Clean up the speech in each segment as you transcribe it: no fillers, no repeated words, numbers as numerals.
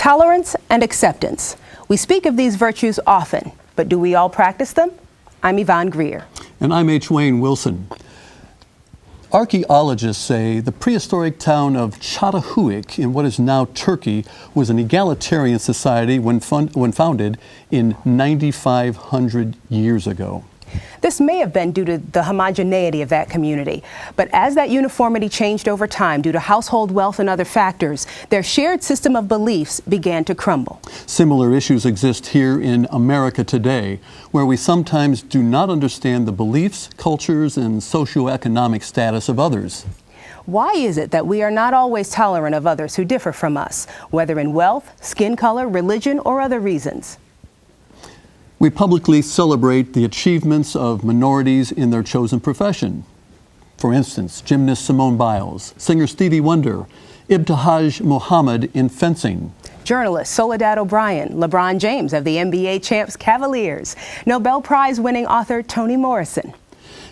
Tolerance and acceptance. We speak of these virtues often, but do we all practice them? I'm Yvonne Greer. And I'm H. Wayne Wilson. Archaeologists say the prehistoric town of Çatalhöyük in what is now Turkey was an egalitarian society when founded in 9,500 years ago. This may have been due to the homogeneity of that community, but as that uniformity changed over time due to household wealth and other factors, their shared system of beliefs began to crumble. Similar issues exist here in America today, where we sometimes do not understand the beliefs, cultures, and socioeconomic status of others. Why is it that we are not always tolerant of others who differ from us, whether in wealth, skin color, religion, or other reasons? We publicly celebrate the achievements of minorities in their chosen profession. For instance, gymnast Simone Biles, singer Stevie Wonder, Ibtihaj Muhammad in fencing. Journalist Soledad O'Brien, LeBron James of the NBA champs Cavaliers, Nobel Prize winning author Toni Morrison.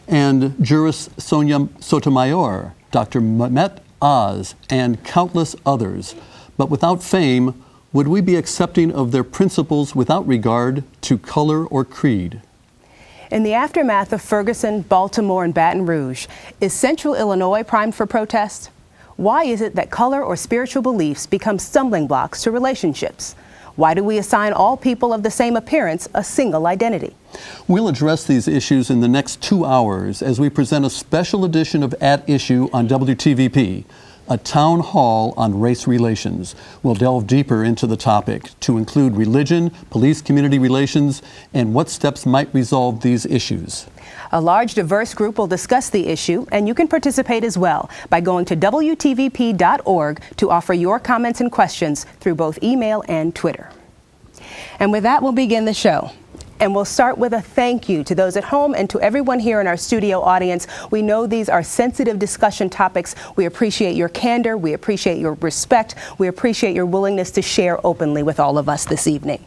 And jurist Sonia Sotomayor, Dr. Mehmet Oz, and countless others. But without fame, would we be accepting of their principles without regard to color or creed? In the aftermath of Ferguson, Baltimore, and Baton Rouge, is Central Illinois primed for protest? Why is it that color or spiritual beliefs become stumbling blocks to relationships? Why do we assign all people of the same appearance a single identity? We'll address these issues in the next 2 hours as we present a special edition of At Issue on WTVP. A town hall on race relations. We'll delve deeper into the topic to include religion, police-community relations, and what steps might resolve these issues. A large, diverse group will discuss the issue, and you can participate as well by going to WTVP.org to offer your comments and questions through both email and Twitter. And with that, we'll begin the show. And we'll start with a thank you to those at home and to everyone here in our studio audience. We know these are sensitive discussion topics. We appreciate your candor. We appreciate your respect. We appreciate your willingness to share openly with all of us this evening.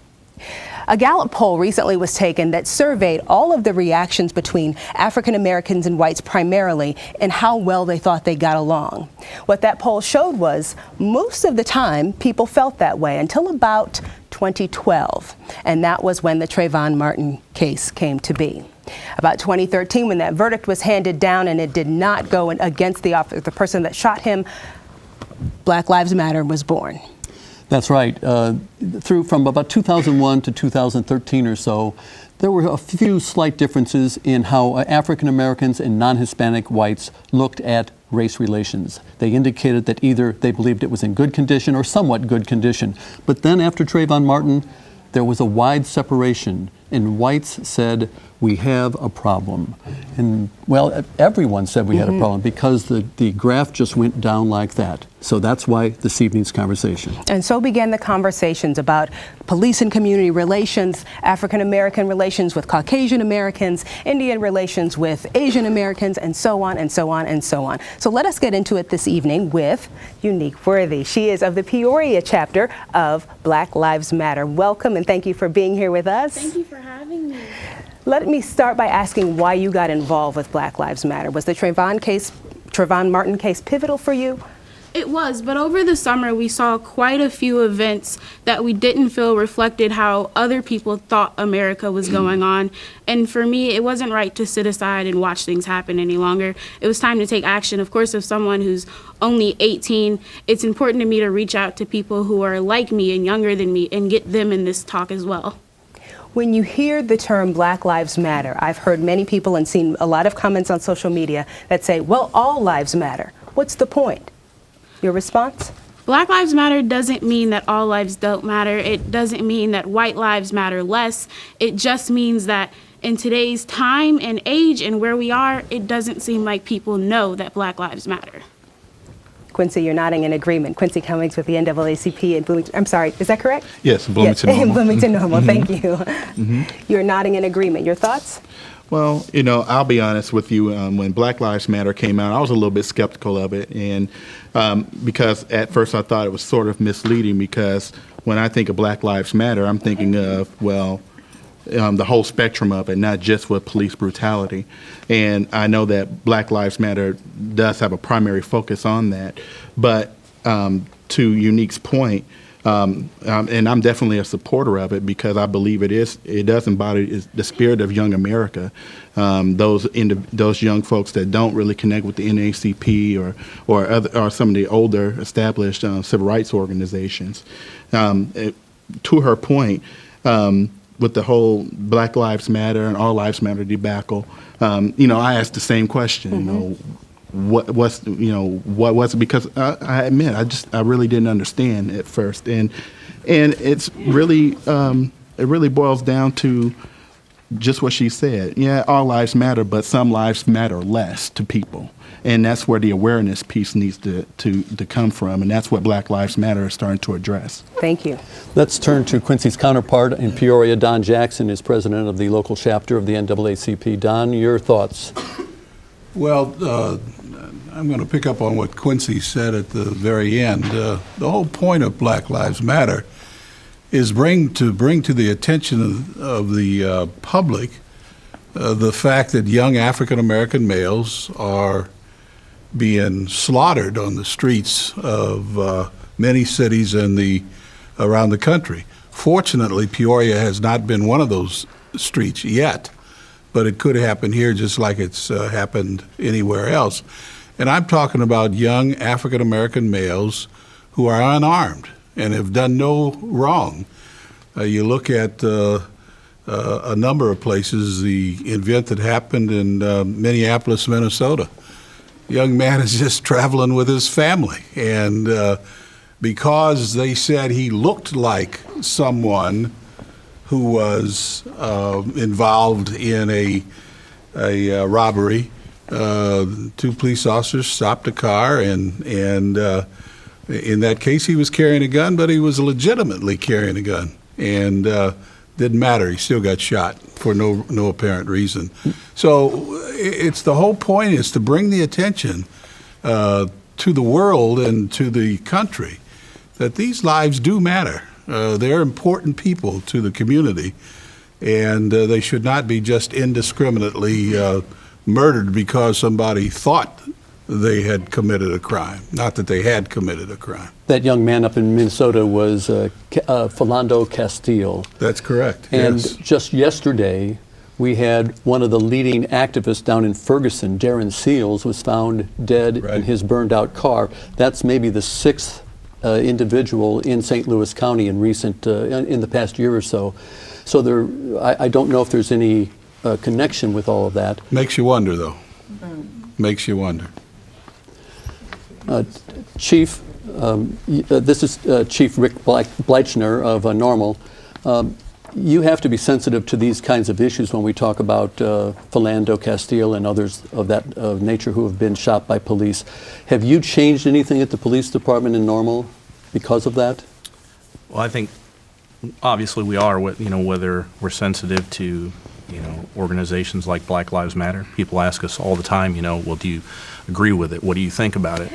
A Gallup poll recently was taken that surveyed all of the reactions between African Americans and whites primarily and how well they thought they got along. What that poll showed was most of the time people felt that way until about 2012, and that was when the Trayvon Martin case came to be. About 2013, when that verdict was handed down and it did not go against the person that shot him, Black Lives Matter was born. That's right. From about 2001 to 2013 or so, there were a few slight differences in how African Americans and non-Hispanic whites looked at race relations. They indicated that either they believed it was in good condition or somewhat good condition. But then after Trayvon Martin, there was a wide separation, and whites said, we have a problem. And, well, everyone said we had a problem because the graph just went down like that. So that's why this evening's conversation. And so began the conversations about police and community relations, African American relations with Caucasian Americans, Indian relations with Asian Americans, and so on and so on and so on. So let us get into it this evening with Unique Worthy. She is of the Peoria chapter of Black Lives Matter. Welcome and thank you for being here with us. Thank you for having me. Let me start by asking why you got involved with Black Lives Matter. Was the Trayvon Martin case pivotal for you? It was, but over the summer we saw quite a few events that we didn't feel reflected how other people thought America was going on. And for me, it wasn't right to sit aside and watch things happen any longer. It was time to take action. Of course, as someone who's only 18, it's important to me to reach out to people who are like me and younger than me and get them in this talk as well. When you hear the term Black Lives Matter, I've heard many people and seen a lot of comments on social media that say, well, all lives matter. What's the point? Your response? Black Lives Matter doesn't mean that all lives don't matter. It doesn't mean that white lives matter less. It just means that in today's time and age and where we are, it doesn't seem like people know that Black lives matter. Quincy, you're nodding in agreement. Quincy Cummings with the NAACP in Bloomington. I'm sorry, is that correct? Yes, Bloomington yes. Normal. Bloomington Normal, thank you. You're nodding in agreement. Your thoughts? Well, you know, I'll be honest with you. When Black Lives Matter came out, I was a little bit skeptical of it, and because at first I thought it was sort of misleading. Because when I think of Black Lives Matter, I'm thinking of the whole spectrum of it, not just with police brutality. And I know that Black Lives Matter does have a primary focus on that. But to Unique's point, And I'm definitely a supporter of it because I believe it does embody the spirit of young America. Those young folks that don't really connect with the NAACP or some of the older established civil rights organizations. To her point, with the whole Black Lives Matter and All Lives Matter debacle, I asked the same question. What was it? Because I admit I really didn't understand at first, and it's really it really boils down to just what she said. Yeah, all lives matter, but some lives matter less to people, and that's where the awareness piece needs to come from, and that's what Black Lives Matter is starting to address. Thank you. Let's turn to Quincy's counterpart in Peoria. Don Jackson is president of the local chapter of the NAACP. Don, your thoughts? Well, I'm going to pick up on what Quincy said at the very end. The whole point of Black Lives Matter is bring to the attention of the public the fact that young African American males are being slaughtered on the streets of many cities around the country. Fortunately, Peoria has not been one of those streets yet, but it could happen here just like it's happened anywhere else. And I'm talking about young African American males who are unarmed and have done no wrong. You look at a number of places, the event that happened in Minneapolis, Minnesota. Young man is just traveling with his family, and because they said he looked like someone who was involved in a robbery, two police officers stopped the car, and in that case he was carrying a gun, but he was legitimately carrying a gun, and didn't matter. He still got shot for no apparent reason. So it's the whole point is to bring the attention to the world and to the country that these lives do matter. They're important people to the community, and they should not be just indiscriminately murdered because somebody thought they had committed a crime, not that they had committed a crime. That young man up in Minnesota was Philando Castile. That's correct. And yes. just yesterday, we had one of the leading activists down in Ferguson, Darren Seals, was found dead in his burned out car. That's maybe the sixth individual in St. Louis County in the past year or so. So I don't know if there's any connection with all of that. Makes you wonder, though. Makes you wonder. Chief, this is Chief Rick Bleichner of Normal. You have to be sensitive to these kinds of issues when we talk about Philando Castile and others of that nature who have been shot by police. Have you changed anything at the police department in Normal because of that? Well, I think obviously we are. Whether we're sensitive to organizations like Black Lives Matter. People ask us all the time, well, do you agree with it? What do you think about it?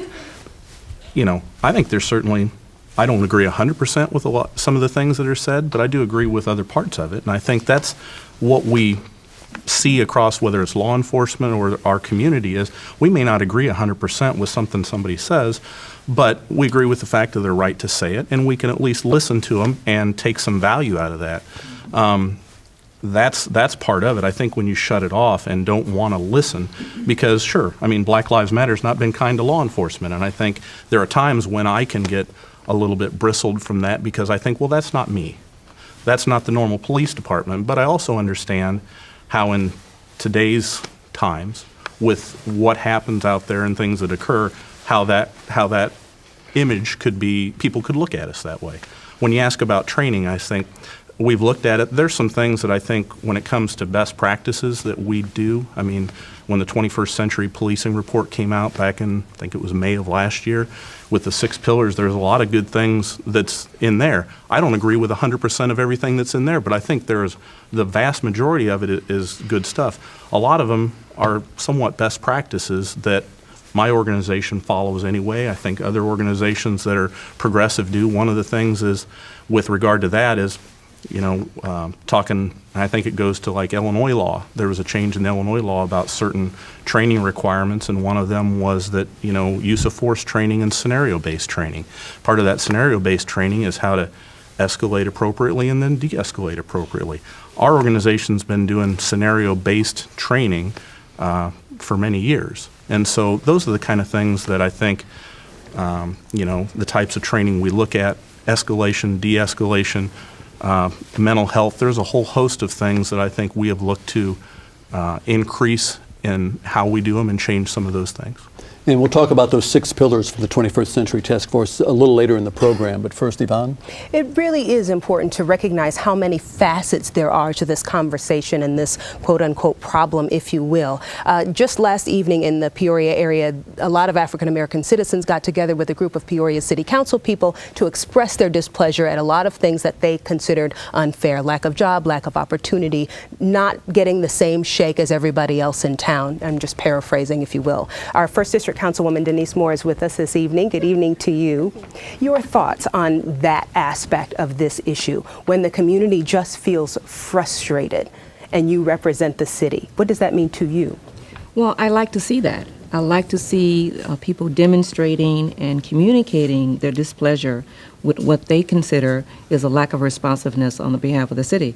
I think there's certainly, I don't agree 100% with some of the things that are said, but I do agree with other parts of it. And I think that's what we see across, whether it's law enforcement or our community, is we may not agree 100% with something somebody says, but we agree with the fact of their right to say it, and we can at least listen to them and take some value out of that. That's part of it. I think when you shut it off and don't want to listen, because sure, Black Lives Matter has not been kind to law enforcement, and I think there are times when I can get a little bit bristled from that because I think, well, that's not me. That's not the Normal police department. But I also understand how in today's times, with what happens out there and things that occur, how that image could be, people could look at us that way. When you ask about training, I think we've looked at it. There's some things that I think when it comes to best practices that we do. When the 21st Century Policing Report came out back in, I think it was May of last year, with the 6 pillars, there's a lot of good things that's in there. I don't agree with 100% of everything that's in there, but I think the vast majority of it is good stuff. A lot of them are somewhat best practices that my organization follows anyway. I think other organizations that are progressive do. One of the things is, with regard to that, is talking, I think it goes to like Illinois law. There was a change in Illinois law about certain training requirements, and one of them was that, use of force training and scenario-based training. Part of that scenario-based training is how to escalate appropriately and then de-escalate appropriately. Our organization's been doing scenario-based training for many years. And so those are the kind of things that I think, the types of training we look at, escalation, de-escalation, mental health. There's a whole host of things that I think we have looked to increase in how we do them and change some of those things. And we'll talk about those 6 pillars for the 21st Century Task Force a little later in the program. But first, Yvonne? It really is important to recognize how many facets there are to this conversation and this quote-unquote problem, if you will. Just last evening in the Peoria area, a lot of African-American citizens got together with a group of Peoria City Council people to express their displeasure at a lot of things that they considered unfair. Lack of job, lack of opportunity, not getting the same shake as everybody else in town. I'm just paraphrasing, if you will. Our First District Councilwoman Denise Moore is with us this evening. Good evening to you. Your thoughts on that aspect of this issue, when the community just feels frustrated and you represent the city. What does that mean to you? Well, I like to see that. I like to see people demonstrating and communicating their displeasure with what they consider is a lack of responsiveness on the behalf of the city.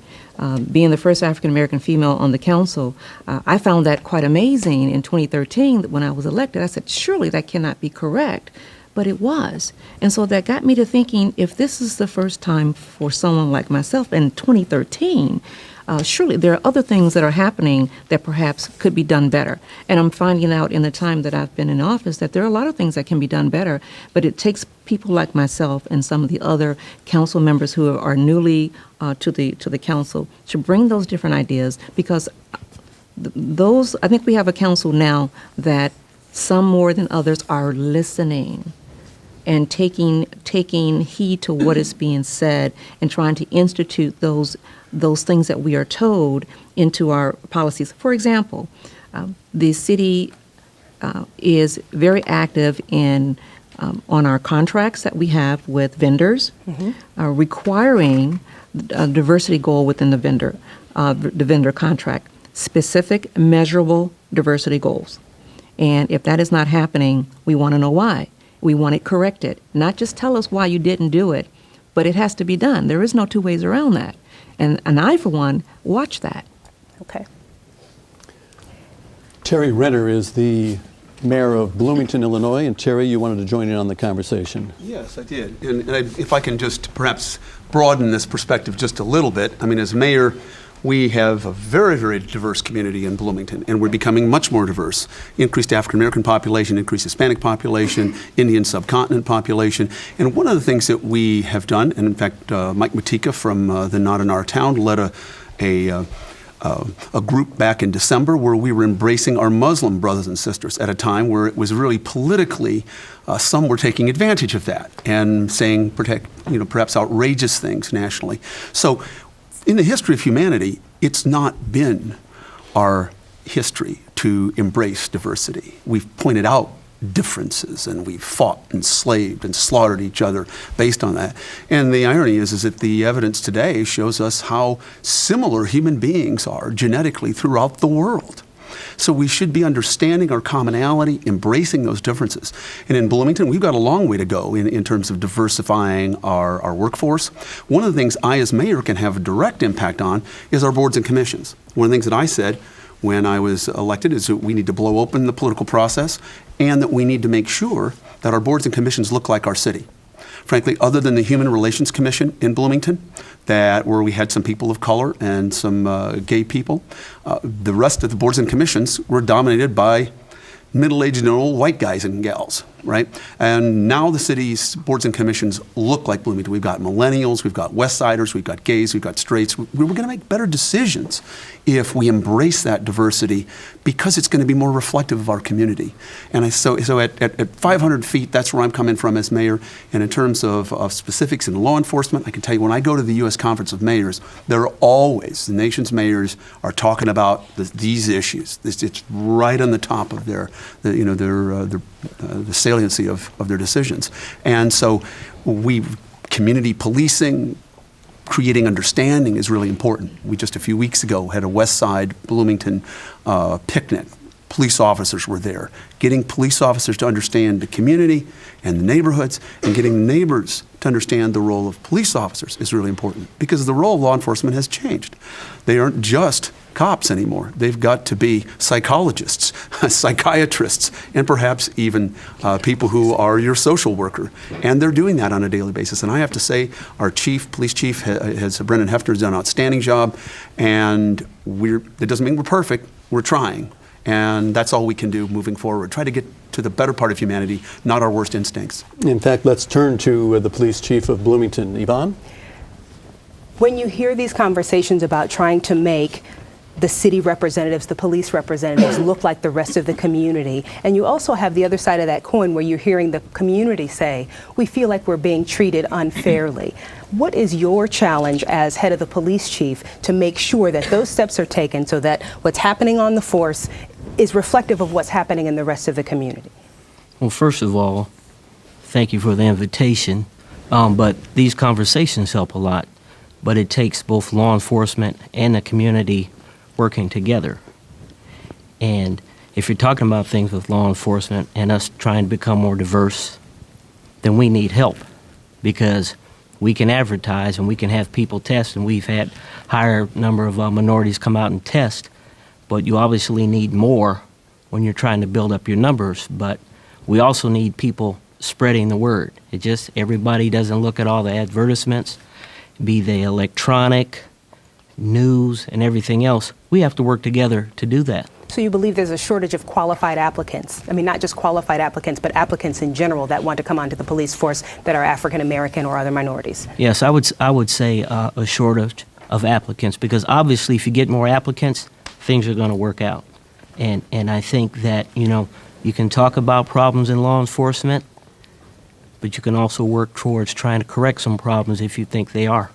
Being the first African-American female on the council, I found that quite amazing in 2013 when I was elected. I said, surely that cannot be correct. But it was. And so that got me to thinking, if this is the first time for someone like myself in 2013, surely there are other things that are happening that perhaps could be done better. And I'm finding out in the time that I've been in office that there are a lot of things that can be done better, but it takes people like myself and some of the other council members who are newly to the council to bring those different ideas, because I think we have a council now that some more than others are listening and taking heed to what is being said and trying to institute those things that we are told into our policies. For example, the city is very active in on our contracts that we have with vendors, requiring a diversity goal within the vendor contract, specific measurable diversity goals. And if that is not happening, we want to know why. We want it corrected. Not just tell us why you didn't do it, but it has to be done. There is no two ways around that. And I, for one, watch that. Okay. Terry Renner is the mayor of Bloomington, Illinois. And Terry, you wanted to join in on the conversation. Yes, I did. And if I can just perhaps broaden this perspective just a little bit. I mean, as mayor, we have a very, very diverse community in Bloomington, and we're becoming much more diverse. Increased African-American population, increased Hispanic population, Indian subcontinent population. And one of the things that we have done, and in fact, Mike Matika from the Not in Our Town led a group back in December where we were embracing our Muslim brothers and sisters at a time where it was really politically, some were taking advantage of that and saying perhaps outrageous things nationally. So in the history of humanity, it's not been our history to embrace diversity. We've pointed out differences, and we've fought, enslaved, and slaughtered each other based on that. And the irony is that the evidence today shows us how similar human beings are genetically throughout the world. So we should be understanding our commonality, embracing those differences. And in Bloomington, we've got a long way to go in terms of diversifying our workforce. One of the things I, as mayor, can have a direct impact on is our boards and commissions. One of the things that I said when I was elected is that we need to blow open the political process and that we need to make sure that our boards and commissions look like our city. Frankly, other than the Human Relations Commission in Bloomington, where we had some people of color and some gay people, the rest of the boards and commissions were dominated by middle-aged and old white guys and gals, right? And now the city's boards and commissions look like Bloomington. We've got millennials, we've got West Siders, we've got gays, we've got straights. We're going to make better decisions if we embrace that diversity, because it's going to be more reflective of our community. And so at 500 feet, that's where I'm coming from as mayor. And in terms of specifics in law enforcement, I can tell you when I go to the U.S. Conference of Mayors, there are always, the nation's mayors are talking about these issues. It's right on the top of the saliency of their decisions. And so community policing, creating understanding is really important. We just a few weeks ago had a West Side Bloomington picnic. Police officers were there, getting police officers to understand the community and the neighborhoods, and getting neighbors to understand the role of police officers is really important, because the role of law enforcement has changed. They aren't just cops anymore. They've got to be psychologists, psychiatrists, and perhaps even people who are your social worker. And they're doing that on a daily basis. And I have to say, our police chief, Brendan Hefner, has done an outstanding job. And it doesn't mean we're perfect. We're trying. And that's all we can do moving forward. Try to get to the better part of humanity, not our worst instincts. In fact, let's turn to the police chief of Bloomington. Yvonne? When you hear these conversations about trying to make the city representatives, the police representatives look like the rest of the community, and you also have the other side of that coin where you're hearing the community say, we feel like we're being treated unfairly. What is your challenge as head of the police chief to make sure that those steps are taken so that what's happening on the force is reflective of what's happening in the rest of the community? Well, first of all, thank you for the invitation. But these conversations help a lot. But it takes both law enforcement and the community working together. And if you're talking about things with law enforcement and us trying to become more diverse, then we need help, because we can advertise and we can have people test, and we've had higher number of minorities come out and test, but you obviously need more when you're trying to build up your numbers. But we also need people spreading the word. Everybody doesn't look at all the advertisements, be they electronic, news, and everything else. We have to work together to do that. So you believe there's a shortage of qualified applicants? I mean, not just qualified applicants, but applicants in general that want to come onto the police force that are African American or other minorities? Yes, I would say a shortage of applicants, because obviously if you get more applicants, things are going to work out. And I think that, you can talk about problems in law enforcement, but you can also work towards trying to correct some problems if you think they are.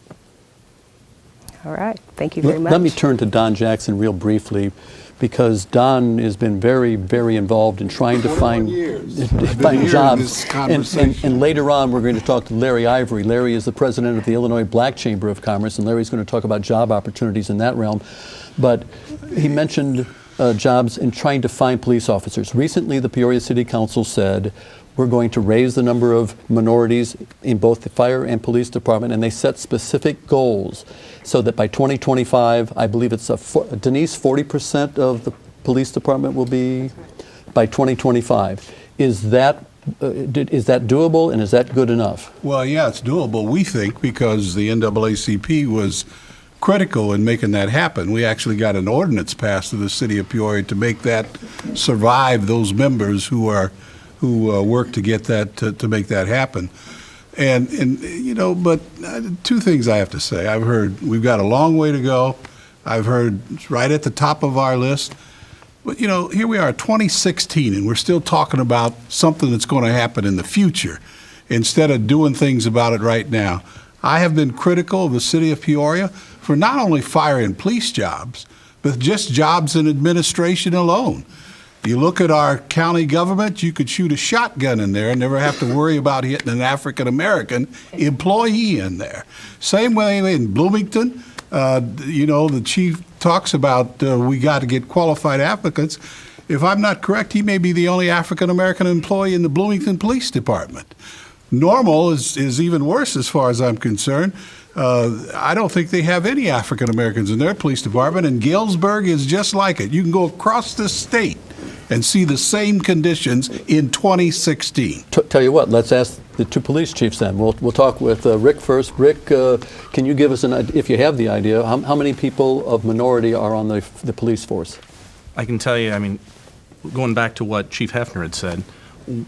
All right. Thank you very much. Let me turn to Don Jackson real briefly, because Don has been very, very involved in trying to find jobs. And later on, we're going to talk to Larry Ivory. Larry is the president of the Illinois Black Chamber of Commerce, and Larry's going to talk about job opportunities in that realm. But he mentioned jobs in trying to find police officers. Recently, the Peoria City Council said, we're going to raise the number of minorities in both the fire and police department, and they set specific goals so that by 2025, I believe it's Denise, 40% of the police department will be by 2025. Is that doable, and is that good enough? Well, yeah, it's doable, we think, because the NAACP was critical in making that happen. We actually got an ordinance passed in the city of Peoria to make that survive those members who work to get that to make that happen. And but two things I have to say. I've heard we've got a long way to go. I've heard right at the top of our list. But here we are, 2016, and we're still talking about something that's going to happen in the future instead of doing things about it right now. I have been critical of the city of Peoria for not only fire and police jobs, but just jobs in administration alone. You look at our county government, you could shoot a shotgun in there and never have to worry about hitting an African-American employee in there. Same way in Bloomington, the chief talks about we got to get qualified applicants. If I'm not correct, he may be the only African-American employee in the Bloomington Police Department. Normal is even worse as far as I'm concerned. I don't think they have any African-Americans in their police department, and Galesburg is just like it. You can go across the state and see the same conditions in 2016. Tell you what, let's ask the two police chiefs then. We'll talk with Rick first. Rick, can you give us an idea, if you have the idea, how many people of minority are on the police force? I can tell you, going back to what Chief Hefner had said,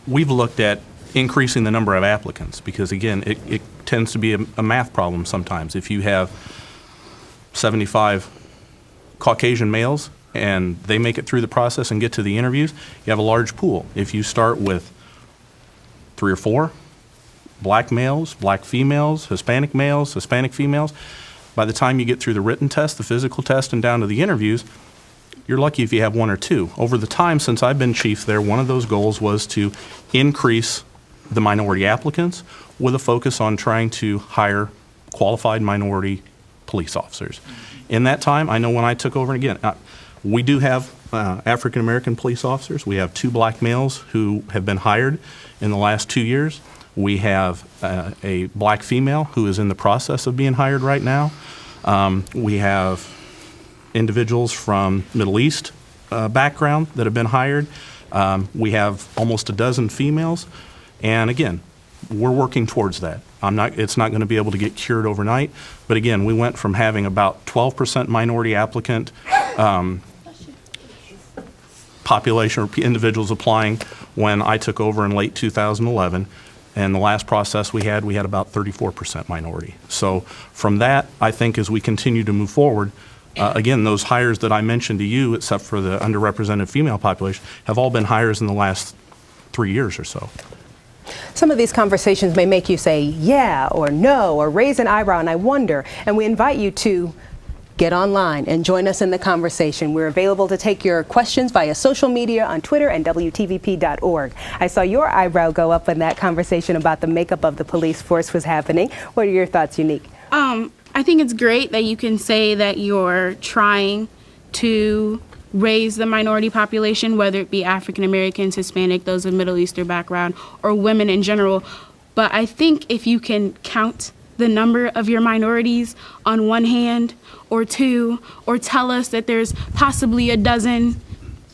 we've looked at increasing the number of applicants, because again, it tends to be a math problem sometimes. If you have 75 Caucasian males and they make it through the process and get to the interviews, you have a large pool. If you start with 3 or 4 black males, black females, Hispanic males, Hispanic females, by the time you get through the written test, the physical test, and down to the interviews, you're lucky if you have 1 or 2. Over the time since I've been chief there, one of those goals was to increase the minority applicants with a focus on trying to hire qualified minority police officers. In that time, I know when I took over, and again, we do have African-American police officers. We have 2 black males who have been hired in the last 2 years. We have a black female who is in the process of being hired right now. We have individuals from Middle East background that have been hired. We have almost a dozen females. And again, we're working towards that. It's not going to be able to get cured overnight. But again, we went from having about 12% minority applicant population or individuals applying when I took over in late 2011. And the last process we had about 34% minority. So from that, I think as we continue to move forward, again, those hires that I mentioned to you, except for the underrepresented female population, have all been hires in the last 3 years or so. Some of these conversations may make you say yeah or no or raise an eyebrow, and I wonder, and we invite you to get online and join us in the conversation. We're available to take your questions via social media on Twitter and WTVP.org. I saw your eyebrow go up when that conversation about the makeup of the police force was happening. What are your thoughts, Unique? I think it's great that you can say that you're trying to raise the minority population, whether it be African Americans, Hispanic, those of Middle Eastern background, or women in general. But I think if you can count the number of your minorities on one hand or two, or tell us that there's possibly a dozen,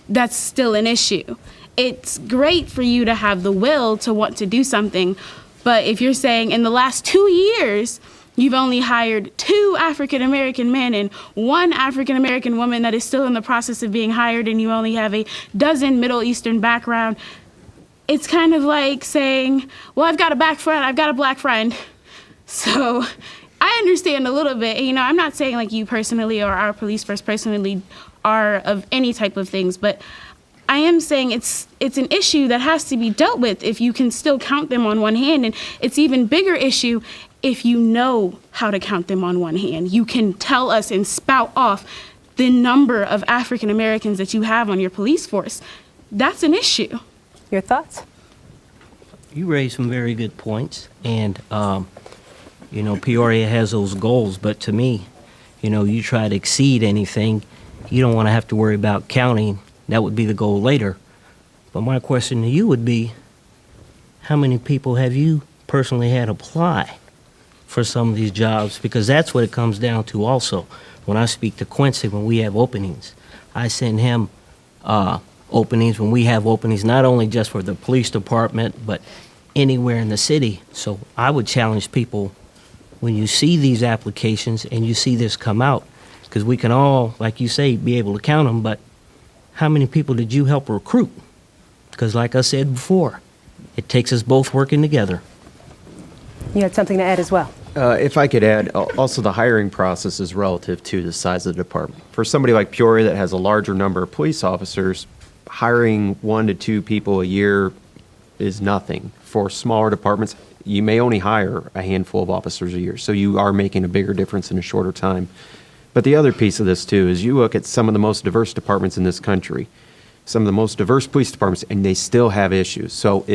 that's still an issue. It's great for you to have the will to want to do something, but if you're saying in the last 2 years, you've only hired 2 African American men and 1 African American woman that is still in the process of being hired, and you only have a dozen Middle Eastern background, it's kind of like saying, well, I've got a black friend. So I understand a little bit. You know, I'm not saying like you personally or our police force personally are of any type of things, but I am saying it's an issue that has to be dealt with if you can still count them on one hand. And it's even bigger issue if you know how to count them on one hand. You can tell us and spout off the number of African Americans that you have on your police force. That's an issue. Your thoughts? You raised some very good points, and you know, Peoria has those goals, but to me, you know, you try to exceed anything, you don't want to have to worry about counting. That would be the goal later. But my question to you would be, how many people have you personally had apply for some of these jobs? Because that's what it comes down to also. When I speak to Quincy, when we have openings, I send him openings when we have openings, not only just for the police department, but anywhere in the city. So I would challenge people, when you see these applications and you see this come out, because we can all, like you say, be able to count them, but how many people did you help recruit? Because like I said before, it takes us both working together. You had something to add as well. If I could add, also the hiring process is relative to the size of the department. For somebody like Peoria that has a larger number of police officers, hiring 1 to 2 people a year is nothing. For smaller departments, you may only hire a handful of officers a year, so you are making a bigger difference in a shorter time. But the other piece of this, too, is you look at some of the most diverse departments in this country, some of the most diverse police departments, and they still have issues. So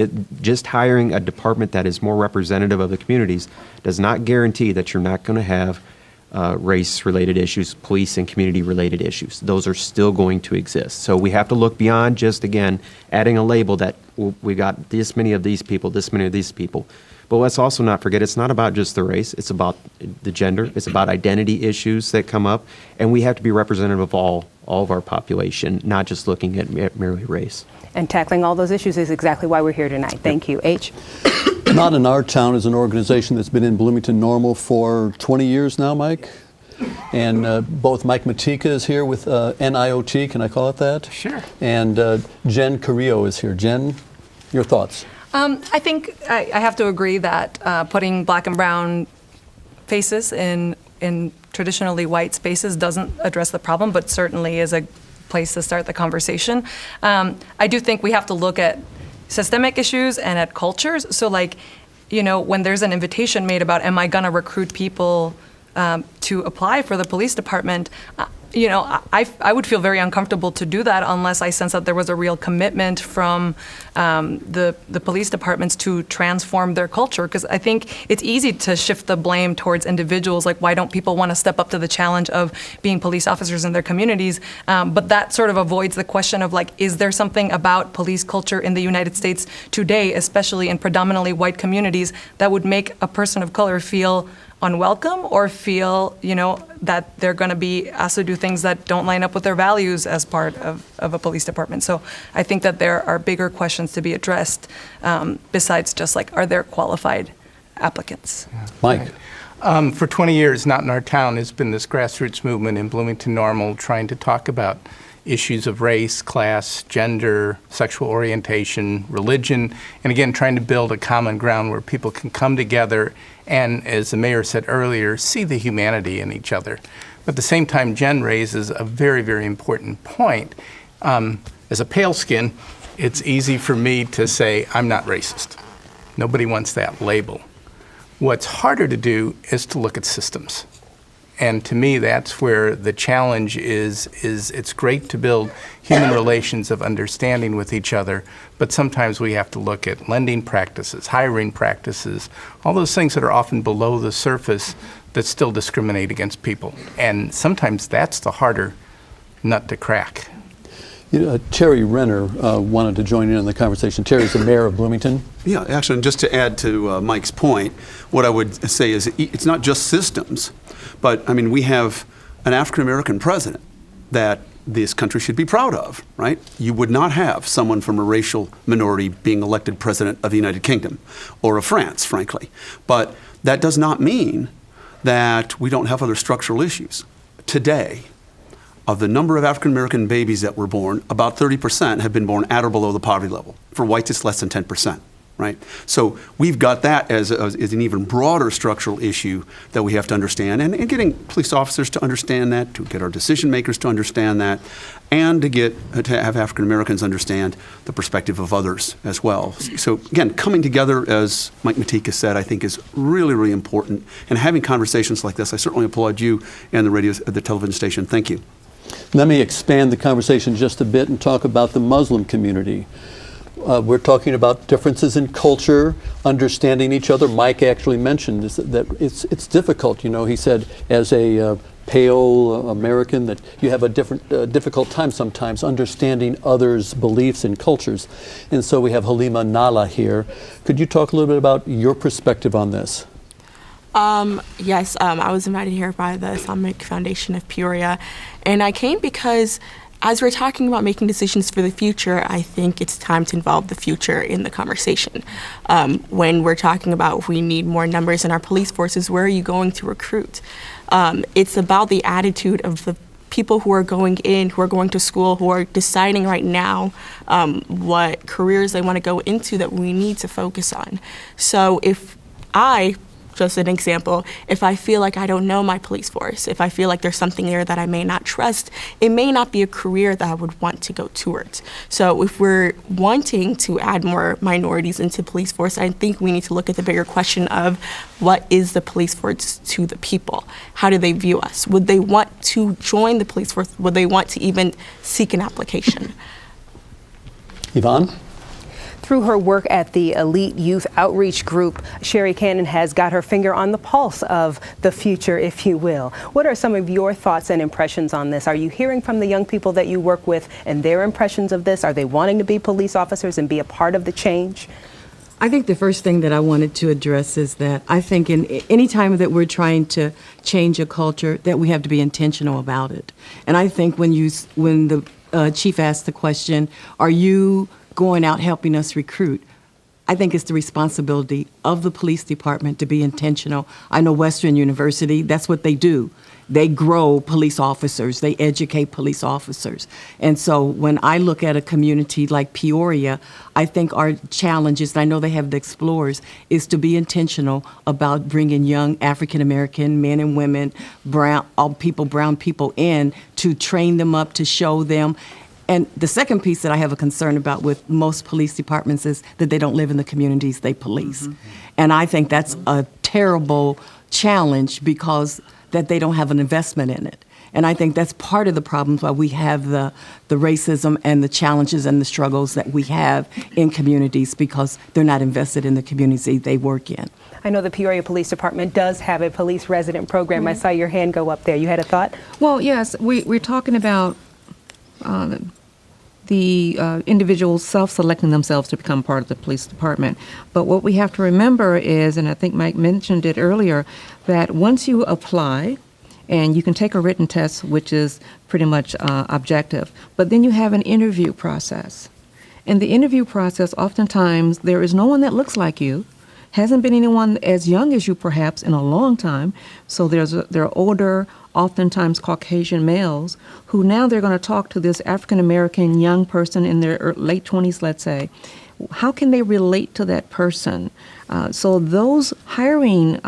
just hiring a department that is more representative of the communities does not guarantee that you're not going to have race-related issues, police and community-related issues. Those are still going to exist. So we have to look beyond just, again, adding a label that we got this many of these people, this many of these people. But let's also not forget, it's not about just the race. It's about the gender. It's about identity issues that come up. And we have to be representative of all of our population, not just looking at merely race. And tackling all those issues is exactly why we're here tonight. Thank you. H. Not in Our Town is an organization that's been in Bloomington Normal for 20 years now, Mike. And both Mike Matika is here with NIOT, can I call it that? Sure. And Jen Carrillo is here. Jen, your thoughts? I think I have to agree that putting black and brown faces in traditionally white spaces doesn't address the problem, but certainly is a place to start the conversation. I do think we have to look at systemic issues and at cultures. So like, you know, when there's an invitation made about, am I gonna recruit people to apply for the police department, I would feel very uncomfortable to do that unless I sense that there was a real commitment from the police departments to transform their culture. Because I think it's easy to shift the blame towards individuals, like why don't people want to step up to the challenge of being police officers in their communities? But that sort of avoids the question of like, is there something about police culture in the United States today, especially in predominantly white communities, that would make a person of color feel unwelcome or feel, that they're going to be asked to do things that don't line up with their values as part of a police department. So I think that there are bigger questions to be addressed besides just like, are there qualified applicants? Mike? For 20 years, Not in Our Town has been this grassroots movement in Bloomington Normal trying to talk about issues of race, class, gender, sexual orientation, religion, and again, trying to build a common ground where people can come together and, as the mayor said earlier, see the humanity in each other. But at the same time, Jen raises a very, very important point. As a pale skin, it's easy for me to say, I'm not racist. Nobody wants that label. What's harder to do is to look at systems. And to me, that's where the challenge is it's great to build human relations of understanding with each other, but sometimes we have to look at lending practices, hiring practices, all those things that are often below the surface that still discriminate against people. And sometimes that's the harder nut to crack. Terry Renner wanted to join in on the conversation. Terry's the mayor of Bloomington. Yeah, actually, and just to add to Mike's point, what I would say is it's not just systems, but I mean, we have an African-American president that this country should be proud of, right? You would not have someone from a racial minority being elected president of the United Kingdom or of France, frankly. But that does not mean that we don't have other structural issues. Today, of the number of African-American babies that were born, about 30% have been born at or below the poverty level. For whites, it's less than 10%, right? So we've got that as an even broader structural issue that we have to understand, and getting police officers to understand that, to get our decision makers to understand that, and to have African-Americans understand the perspective of others as well. So again, coming together, as Mike Matika said, I think is really, really important. And having conversations like this, I certainly applaud you and the television station. Thank you. Let me expand the conversation just a bit and talk about the Muslim community. We're talking about differences in culture, understanding each other. Mike actually mentioned that it's difficult. He said, as a pale American, that you have a difficult time sometimes understanding others' beliefs and cultures. And so we have Halima Nalla here. Could you talk a little bit about your perspective on this? Yes, I was invited here by the Islamic Foundation of Peoria, and I came because as we're talking about making decisions for the future, I think it's time to involve the future in the conversation. When we're talking about if we need more numbers in our police forces, where are you going to recruit? It's about the attitude of the people who are going in, who are going to school, who are deciding right now what careers they want to go into that we need to focus on. So just an example, if I feel like I don't know my police force, if I feel like there's something there that I may not trust, it may not be a career that I would want to go towards. So if we're wanting to add more minorities into police force, I think we need to look at the bigger question of what is the police force to the people? How do they view us? Would they want to join the police force? Would they want to even seek an application? Yvonne? Through her work at the Elite Youth Outreach Group, Sherry Cannon has got her finger on the pulse of the future, if you will. What are some of your thoughts and impressions on this? Are you hearing from the young people that you work with and their impressions of this? Are they wanting to be police officers and be a part of the change? I think the first thing that I wanted to address is that I think in any time that we're trying to change a culture, that we have to be intentional about it. And I think when the chief asked the question, are you going out helping us recruit? I think it's the responsibility of the police department to be intentional. I know Western University, that's what they do. They grow police officers, they educate police officers. And so when I look at a community like Peoria, I think our challenge is, and I know they have the Explorers, is to be intentional about bringing young African-American men and women, brown people in, to train them up, to show them. And the second piece that I have a concern about with most police departments is that they don't live in the communities they police. Mm-hmm. And I think that's a terrible challenge because that they don't have an investment in it. And I think that's part of the problems why we have the racism and the challenges and the struggles that we have in communities, because they're not invested in the community they work in. I know the Peoria Police Department does have a police resident program. I saw your hand go up there. You had a thought? Well, yes, we're talking about the individuals self-selecting themselves to become part of the police department. But what we have to remember is, and I think Mike mentioned it earlier, that once you apply, and you can take a written test, which is pretty much objective, but then you have an interview process. In the interview process, oftentimes, there is no one that looks like you. Hasn't been anyone as young as you, perhaps, in a long time. So there are older, oftentimes Caucasian males, who now they're going to talk to this African-American young person in their late 20s, let's say. How can they relate to that person? So those hiring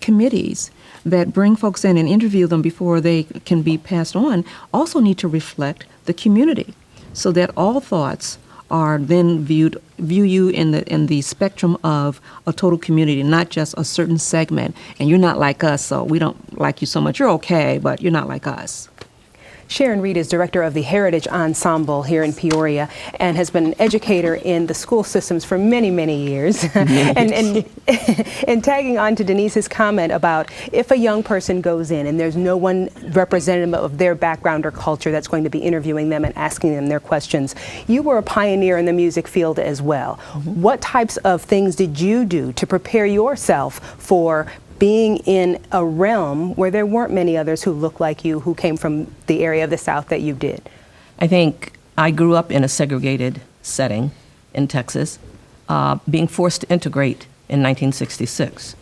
committees that bring folks in and interview them before they can be passed on also need to reflect the community, so that all thoughts are then view you in the spectrum of a total community, not just a certain segment. And you're not like us, so we don't like you so much. You're okay, but you're not like us. Sharon Reed is director of the Heritage Ensemble here in Peoria and has been an educator in the school systems for many, many years. and tagging on to Denise's comment about if a young person goes in and there's no one representative of their background or culture that's going to be interviewing them and asking them their questions, you were a pioneer in the music field as well. What types of things did you do to prepare yourself for being in a realm where there weren't many others who looked like you, who came from the area of the South that you did? I think I grew up in a segregated setting in Texas, being forced to integrate in 1966.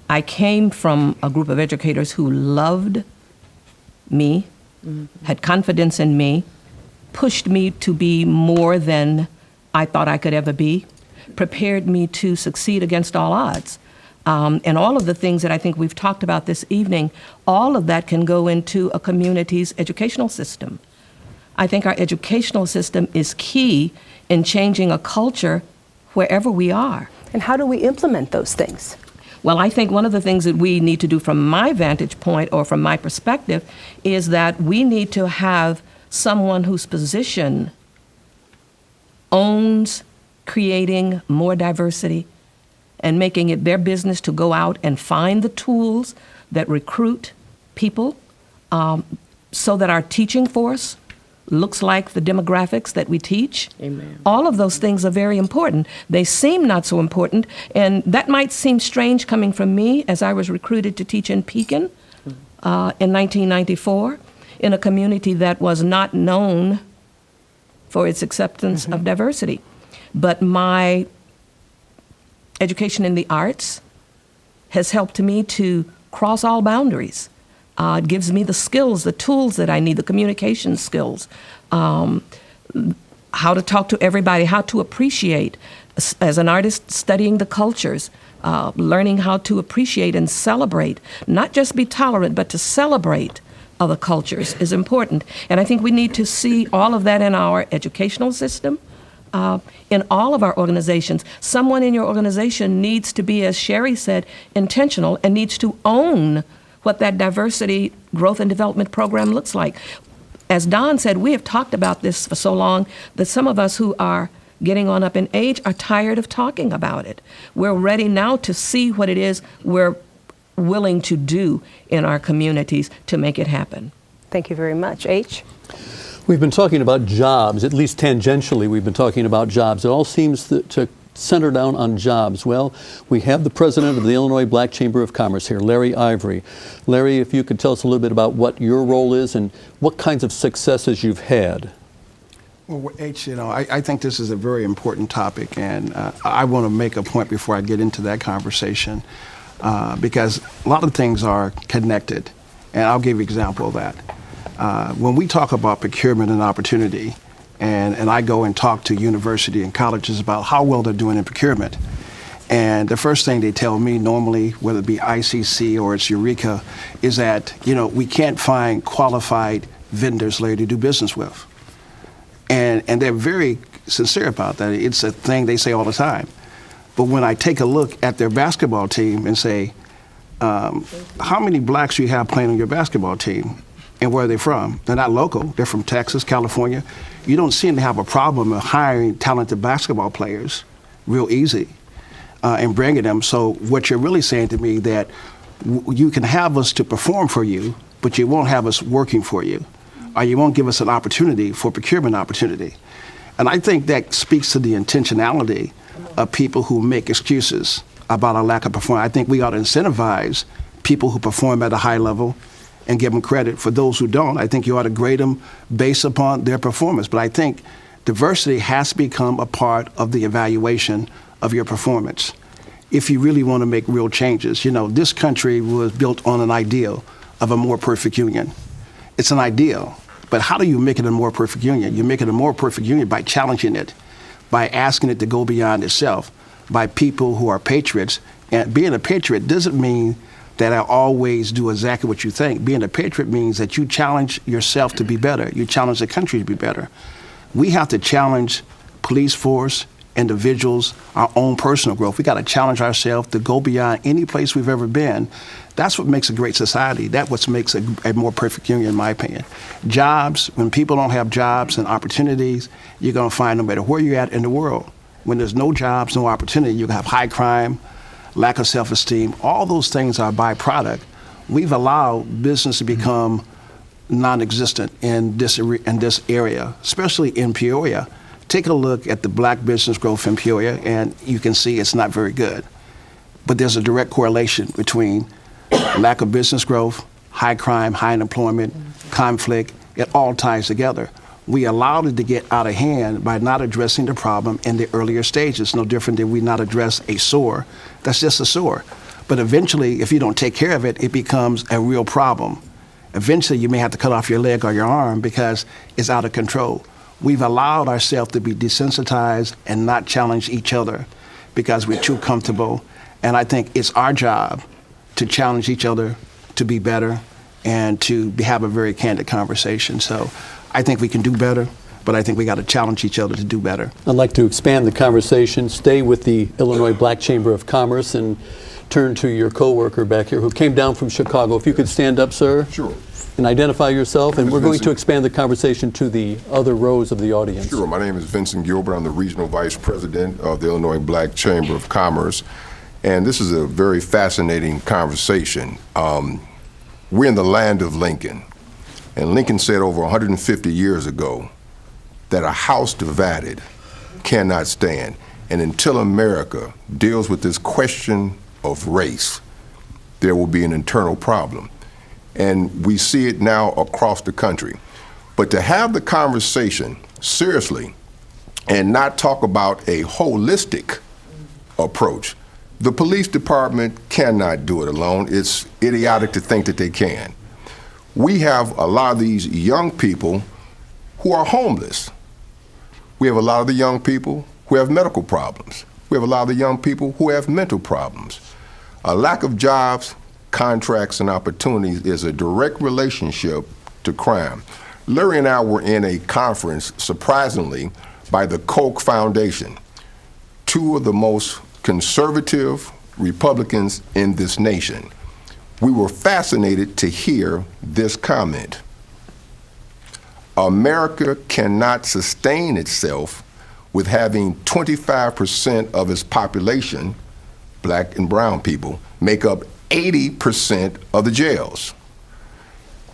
I came from a group of educators who loved me, had confidence in me, pushed me to be more than I thought I could ever be, prepared me to succeed against all odds. And all of the things that I think we've talked about this evening, all of that can go into a community's educational system. I think our educational system is key in changing a culture wherever we are. And how do we implement those things? Well, I think one of the things that we need to do from my vantage point or from my perspective is that we need to have someone whose position owns creating more diversity and making it their business to go out and find the tools that recruit people so that our teaching force looks like the demographics that we teach. Amen. All of those things are very important. They seem not so important, and that might seem strange coming from me as I was recruited to teach in Pekin in 1994 in a community that was not known for its acceptance of diversity. But my education in the arts has helped me to cross all boundaries. It gives me the skills, the tools that I need, the communication skills, how to talk to everybody, how to appreciate, as an artist, studying the cultures, learning how to appreciate and celebrate, not just be tolerant, but to celebrate other cultures is important. And I think we need to see all of that in our educational system. In all of our organizations, someone in your organization needs to be, as Sherry said, intentional and needs to own what that diversity growth and development program looks like. As Don said, we have talked about this for so long that some of us who are getting on up in age are tired of talking about it. We're ready now to see what it is we're willing to do in our communities to make it happen. Thank you very much. H? We've been talking about jobs, at least tangentially we've been talking about jobs. It all seems to center down on jobs. Well, we have the president of the Illinois Black Chamber of Commerce here, Larry Ivory. Larry, if you could tell us a little bit about what your role is and what kinds of successes you've had. Well, H, I think this is a very important topic, and I want to make a point before I get into that conversation, because a lot of things are connected, and I'll give you an example of that. When we talk about procurement and opportunity, and I go and talk to university and colleges about how well they're doing in procurement, and the first thing they tell me normally, whether it be ICC or it's Eureka, is that, we can't find qualified vendors later to do business with. And they're very sincere about that. It's a thing they say all the time. But when I take a look at their basketball team and say, how many blacks do you have playing on your basketball team? and where are they from? They're not local. They're from Texas, California. You don't seem to have a problem of hiring talented basketball players real easy and bringing them. So what you're really saying to me that you can have us to perform for you, but you won't have us working for you, or you won't give us an opportunity for procurement opportunity. And I think that speaks to the intentionality of people who make excuses about our lack of performance. I think we ought to incentivize people who perform at a high level and give them credit. For those who don't, I think you ought to grade them based upon their performance. But I think diversity has to become a part of the evaluation of your performance if you really want to make real changes. You know, this country was built on an ideal of a more perfect union. It's an ideal, but how do you make it a more perfect union? You make it a more perfect union by challenging it, by asking it to go beyond itself, by people who are patriots. And being a patriot doesn't mean that I always do exactly what you think. Being a patriot means that you challenge yourself to be better. You challenge the country to be better. We have to challenge police force, individuals, our own personal growth. We got to challenge ourselves to go beyond any place we've ever been. That's what makes a great society. That's what makes a more perfect union, in my opinion. Jobs, when people don't have jobs and opportunities, you're going to find no matter where you're at in the world. When there's no jobs, no opportunity, you have high crime, lack of self-esteem. All those things are a byproduct. We've allowed business to become non-existent in this area, especially in Peoria. Take a look at the black business growth in Peoria, and you can see it's not very good. But there's a direct correlation between lack of business growth, high crime, high unemployment, conflict. It all ties together. We allowed it to get out of hand by not addressing the problem in the earlier stages. No different than we not address a sore. That's just a sore. But eventually, if you don't take care of it, it becomes a real problem. Eventually, you may have to cut off your leg or your arm because it's out of control. We've allowed ourselves to be desensitized and not challenge each other because we're too comfortable. And I think it's our job to challenge each other to be better and to have a very candid conversation. So I think we can do better, but I think we got to challenge each other to do better. I'd like to expand the conversation, stay with the Illinois Black Chamber of Commerce, and turn to your coworker back here who came down from Chicago. If you could stand up, sir. Sure. And identify yourself, and we're going to expand the conversation to the other rows of the audience. Sure. My name is Vincent Gilbert. I'm the Regional Vice President of the Illinois Black Chamber of Commerce. And this is a very fascinating conversation. We're in the land of Lincoln. And Lincoln said over 150 years ago that a house divided cannot stand. And until America deals with this question of race, there will be an internal problem. And we see it now across the country. But to have the conversation seriously and not talk about a holistic approach, the police department cannot do it alone. It's idiotic to think that they can. We have a lot of these young people who are homeless. We have a lot of the young people who have medical problems. We have a lot of the young people who have mental problems. A lack of jobs, contracts, and opportunities is a direct relationship to crime. Larry and I were in a conference, surprisingly, by the Koch Foundation, two of the most conservative Republicans in this nation. We were fascinated to hear this comment. America cannot sustain itself with having 25% of its population, black and brown people, make up 80% of the jails.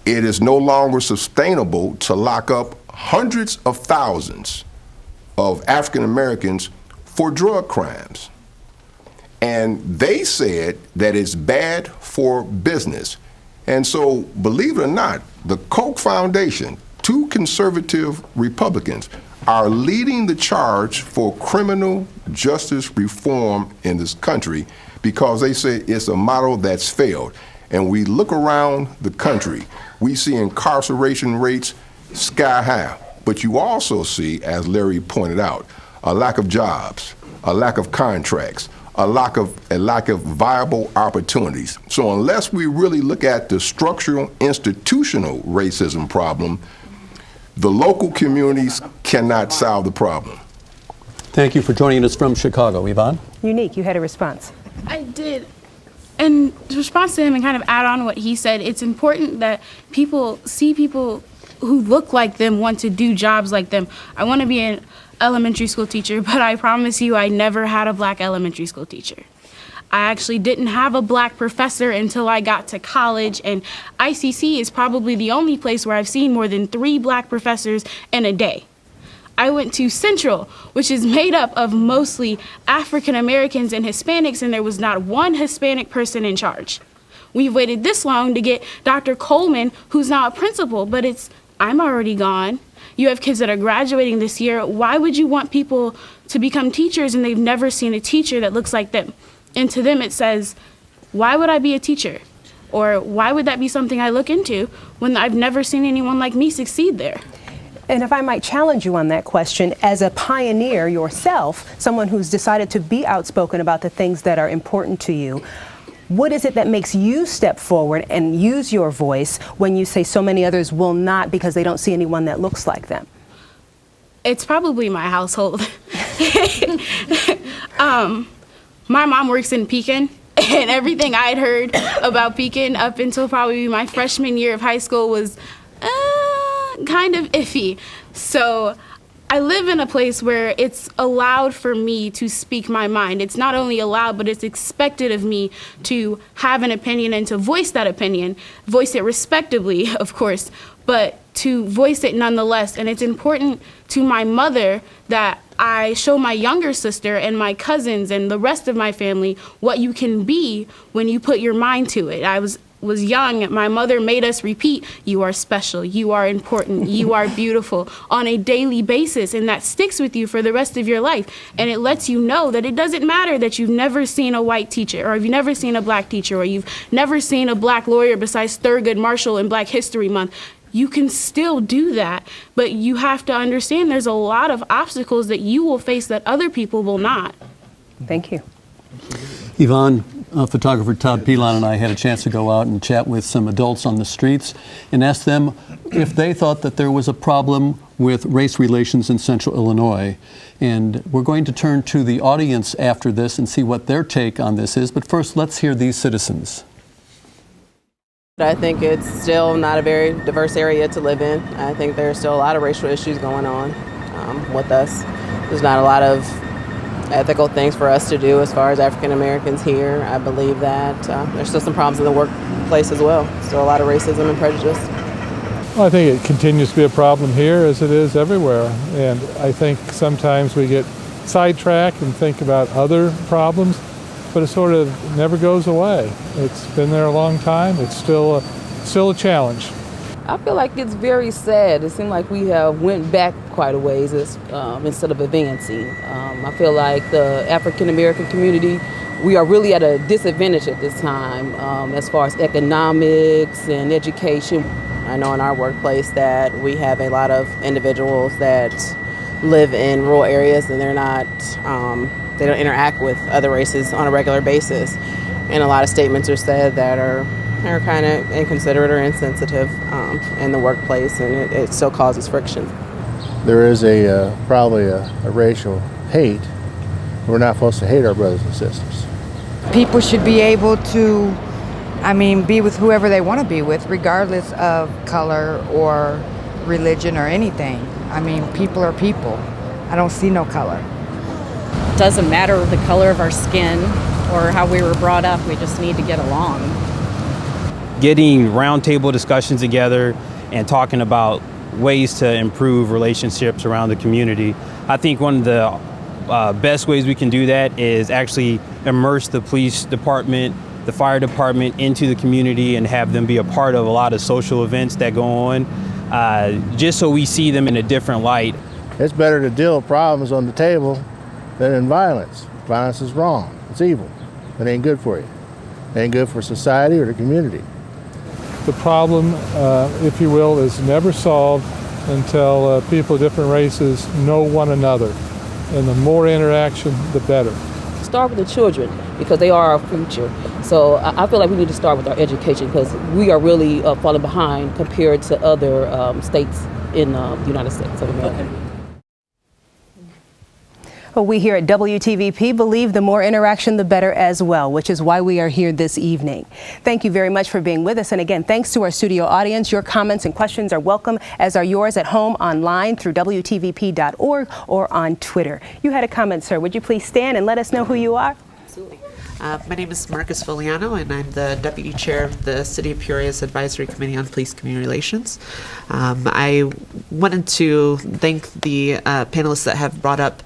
It is no longer sustainable to lock up hundreds of thousands of African Americans for drug crimes. And they said that it's bad for business. And so, believe it or not, the Koch Foundation, two conservative Republicans, are leading the charge for criminal justice reform in this country because they say it's a model that's failed. And we look around the country, we see incarceration rates sky high. But you also see, as Larry pointed out, a lack of jobs, a lack of contracts, a lack of viable opportunities. So unless we really look at the structural, institutional racism problem, the local communities cannot solve the problem. Thank you for joining us from Chicago. Yvonne? Unique, you had a response. I did. in response to him and kind of add on what he said, it's important that people see people who look like them want to do jobs like them. I want to be an elementary school teacher, but I promise you I never had a black elementary school teacher. I actually didn't have a black professor until I got to college, and ICC is probably the only place where I've seen more than 3 black professors in a day. I went to Central, which is made up of mostly African Americans and Hispanics, and there was not one Hispanic person in charge. We've waited this long to get Dr. Coleman, who's now a principal, but I'm already gone. You have kids that are graduating this year. Why would you want people to become teachers and they've never seen a teacher that looks like them? And to them it says, why would I be a teacher? Or why would that be something I look into when I've never seen anyone like me succeed there? And if I might challenge you on that question, as a pioneer yourself, someone who's decided to be outspoken about the things that are important to you, what is it that makes you step forward and use your voice when you say so many others will not because they don't see anyone that looks like them? It's probably my household. My mom works in Pekin, and everything I'd heard about Pekin up until probably my freshman year of high school was kind of iffy. So I live in a place where it's allowed for me to speak my mind. It's not only allowed, but it's expected of me to have an opinion and to voice that opinion, voice it respectably, of course, but to voice it nonetheless. And it's important to my mother that I show my younger sister and my cousins and the rest of my family what you can be when you put your mind to it. I was young, my mother made us repeat, you are special, you are important, you are beautiful on a daily basis, and that sticks with you for the rest of your life. And it lets you know that it doesn't matter that you've never seen a white teacher, or you've never seen a black teacher, or you've never seen a black lawyer besides Thurgood Marshall in Black History Month. You can still do that, but you have to understand there's a lot of obstacles that you will face that other people will not. Thank you. Yvonne, photographer Todd Pilon and I had a chance to go out and chat with some adults on the streets and ask them if they thought that there was a problem with race relations in Central Illinois. And we're going to turn to the audience after this and see what their take on this is. But first, let's hear these citizens. I think it's still not a very diverse area to live in. I think there's still a lot of racial issues going on with us. There's not a lot of ethical things for us to do as far as African Americans here. I believe that there's still some problems in the workplace as well. Still a lot of racism and prejudice. Well, I think it continues to be a problem here as it is everywhere. And I think sometimes we get sidetracked and think about other problems, but it sort of never goes away. It's been there a long time. It's still a challenge. I feel like it's very sad. It seems like we have went back quite a ways instead of advancing. I feel like the African American community, we are really at a disadvantage at this time as far as economics and education. I know in our workplace that we have a lot of individuals that live in rural areas and they don't interact with other races on a regular basis. And a lot of statements are said that are kind of inconsiderate or insensitive in the workplace, and it still causes friction. There is probably a racial hate. We're not supposed to hate our brothers and sisters. People should be able to, be with whoever they want to be with, regardless of color or religion or anything. People are people. I don't see no color. It doesn't matter the color of our skin or how we were brought up. We just need to get along. Getting roundtable discussions together and talking about ways to improve relationships around the community. I think one of the best ways we can do that is actually immerse the police department, the fire department into the community and have them be a part of a lot of social events that go on, just so we see them in a different light. It's better to deal with problems on the table than in violence. Violence is wrong. It's evil. It ain't good for you. It ain't good for society or the community. The problem, if you will, is never solved until people of different races know one another. And the more interaction, the better. Start with the children because they are our future. So I feel like we need to start with our education because we are really falling behind compared to other states in the United States of America. Well, we here at WTVP believe the more interaction, the better as well, which is why we are here this evening. Thank you very much for being with us. And again, thanks to our studio audience. Your comments and questions are welcome, as are yours at home, online, through WTVP.org or on Twitter. You had a comment, sir. Would you please stand and let us know who you are? Absolutely. My name is Marcus Foliano, and I'm the Deputy Chair of the City of Peoria's Advisory Committee on Police Community Relations. I wanted to thank the panelists that have brought up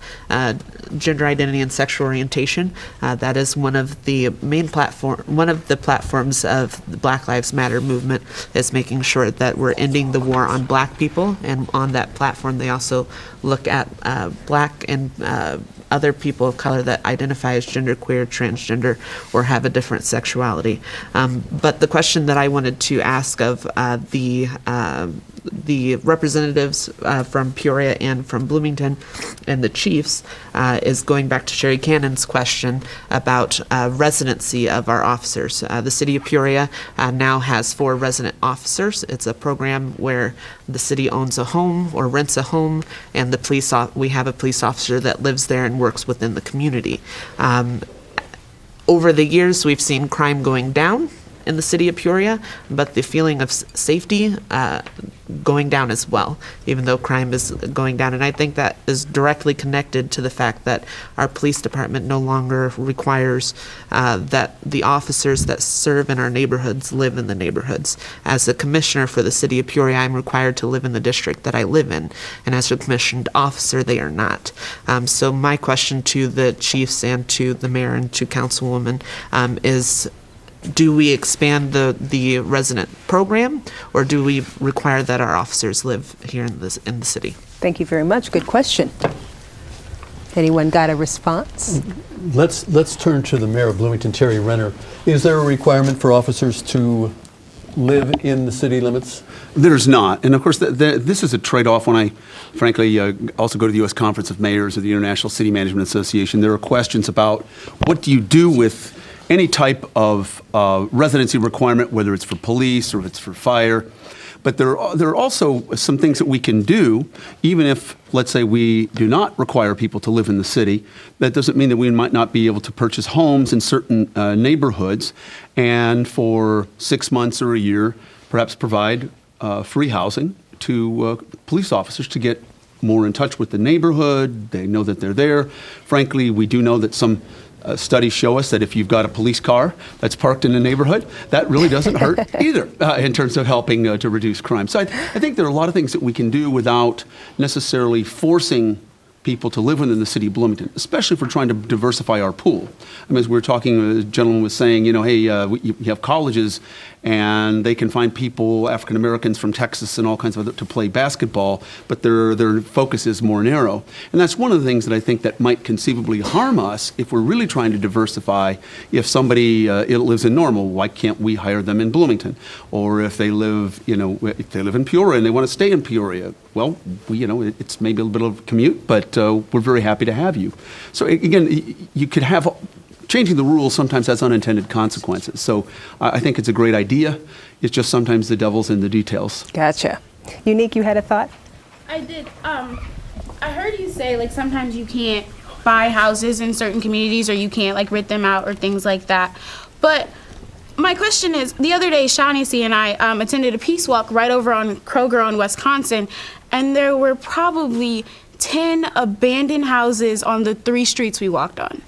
gender identity and sexual orientation. That is one of the platforms of the Black Lives Matter movement, is making sure that we're ending the war on Black people. And on that platform, they also look at Black and other people of color that identify as genderqueer, transgender, or have a different sexuality. But the question that I wanted to ask of the representatives from Peoria and from Bloomington and the chiefs is going back to Sherry Cannon's question about residency of our officers. The city of Peoria now has 4 resident officers. It's a program where the city owns a home or rents a home, and we have a police officer that lives there and works within the community. Over the years, we've seen crime going down in the city of Peoria, but the feeling of safety going down as well, even though crime is going down. And I think that is directly connected to the fact that our police department no longer requires that the officers that serve in our neighborhoods live in the neighborhoods. As a commissioner for the city of Peoria, I'm required to live in the district that I live in, and as a commissioned officer, they are not. So my question to the chiefs and to the mayor and to Councilwoman is, do we expand the resident program, or do we require that our officers live here in the city? Thank you very much. Good question. Anyone got a response? Let's turn to the mayor of Bloomington, Terry Renner. Is there a requirement for officers to live in the city limits? There's not. And of course, this is a trade-off. When I, frankly, also go to the U.S. Conference of Mayors of the International City Management Association, there are questions about what do you do with any type of residency requirement, whether it's for police or if it's for fire. But there are also some things that we can do, even if, let's say, we do not require people to live in the city. That doesn't mean that we might not be able to purchase homes in certain neighborhoods, and for 6 months or a year, perhaps provide free housing to police officers to get more in touch with the neighborhood. They know that they're there. Frankly, we do know that some studies show us that if you've got a police car that's parked in a neighborhood, that really doesn't hurt either in terms of helping to reduce crime. So I think there are a lot of things that we can do without necessarily forcing people to live within the city of Bloomington, especially if we're trying to diversify our pool. I mean, as we were talking, the gentleman was saying, hey, you have colleges and they can find people, African Americans from Texas and all kinds of other, to play basketball, but their focus is more narrow. And that's one of the things that I think that might conceivably harm us if we're really trying to diversify. If somebody lives in Normal, why can't we hire them in Bloomington? Or if they live, if they live in Peoria and they want to stay in Peoria, well, it's maybe a little bit of a commute, but we're very happy to have you. So again, you could have changing the rules sometimes has unintended consequences. So I think it's a great idea. It's just sometimes the devil's in the details. Gotcha. Unique, you had a thought? I did. I heard you say, sometimes you can't buy houses in certain communities, or you can't, rent them out or things like that. But my question is, the other day, Shaughnessy and I attended a peace walk right over on Kroger in Wisconsin, and there were probably 10 abandoned houses on the 3 streets we walked on.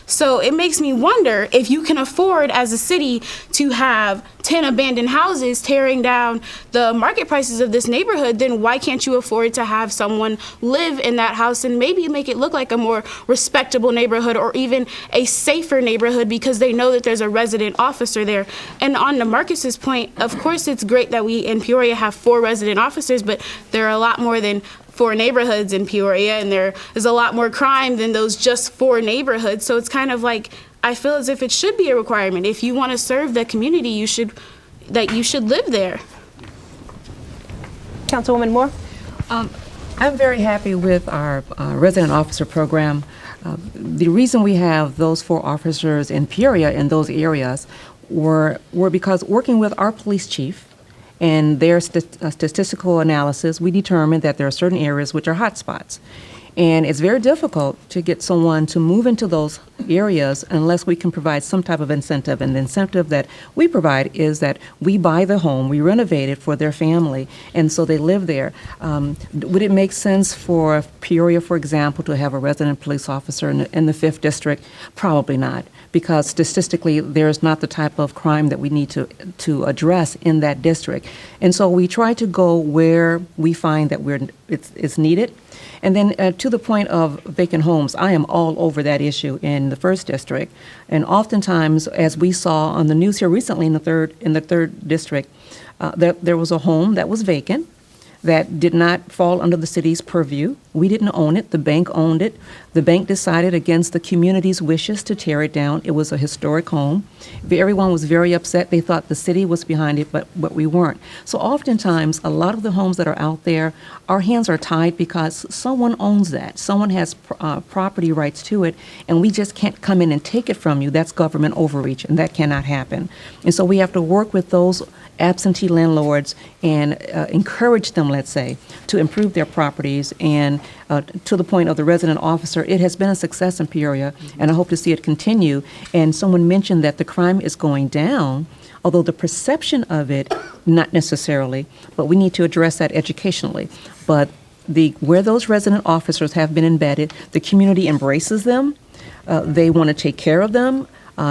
So it makes me wonder, if you can afford as a city to have 10 abandoned houses tearing down the market prices of this neighborhood, then why can't you afford to have someone live in that house and maybe make it look like a more respectable neighborhood, or even a safer neighborhood, because they know that there's a resident officer there? And on to Marcus's point, of course it's great that we in Peoria have 4 resident officers, but there are a lot more than 4 neighborhoods in Peoria, and there is a lot more crime than those just 4 neighborhoods. So it's kind of I feel as if it should be a requirement. If you want to serve the community, you should live there. Councilwoman Moore? I'm very happy with our resident officer program. The reason we have those 4 officers in Peoria in those areas were because working with our police chief and their statistical analysis, we determined that there are certain areas which are hot spots. And it's very difficult to get someone to move into those areas unless we can provide some type of incentive. And the incentive that we provide is that we buy the home, we renovate it for their family, and so they live there. Would it make sense for Peoria, for example, to have a resident police officer in the 5th District? Probably not, because statistically there's not the type of crime that we need to address in that district. And so we try to go where we find that it's needed. And then to the point of vacant homes, I am all over that issue in the 1st District. And oftentimes, as we saw on the news here recently in the 3rd District, there was a home that was vacant that did not fall under the city's purview. We didn't own it. The bank owned it. The bank decided against the community's wishes to tear it down. It was a historic home. Everyone was very upset. They thought the city was behind it, but we weren't. So oftentimes, a lot of the homes that are out there, our hands are tied because someone owns that. Someone has property rights to it, and we just can't come in and take it from you. That's government overreach, and that cannot happen. And so we have to work with those absentee landlords and encourage them, let's say, to improve their properties. And to the point of the resident officer, it has been a success in Peoria, and I hope to see it continue. And someone mentioned that the crime is going down, although the perception of it, not necessarily, but we need to address that educationally. But where those resident officers have been embedded, the community embraces them. They want to take care of them.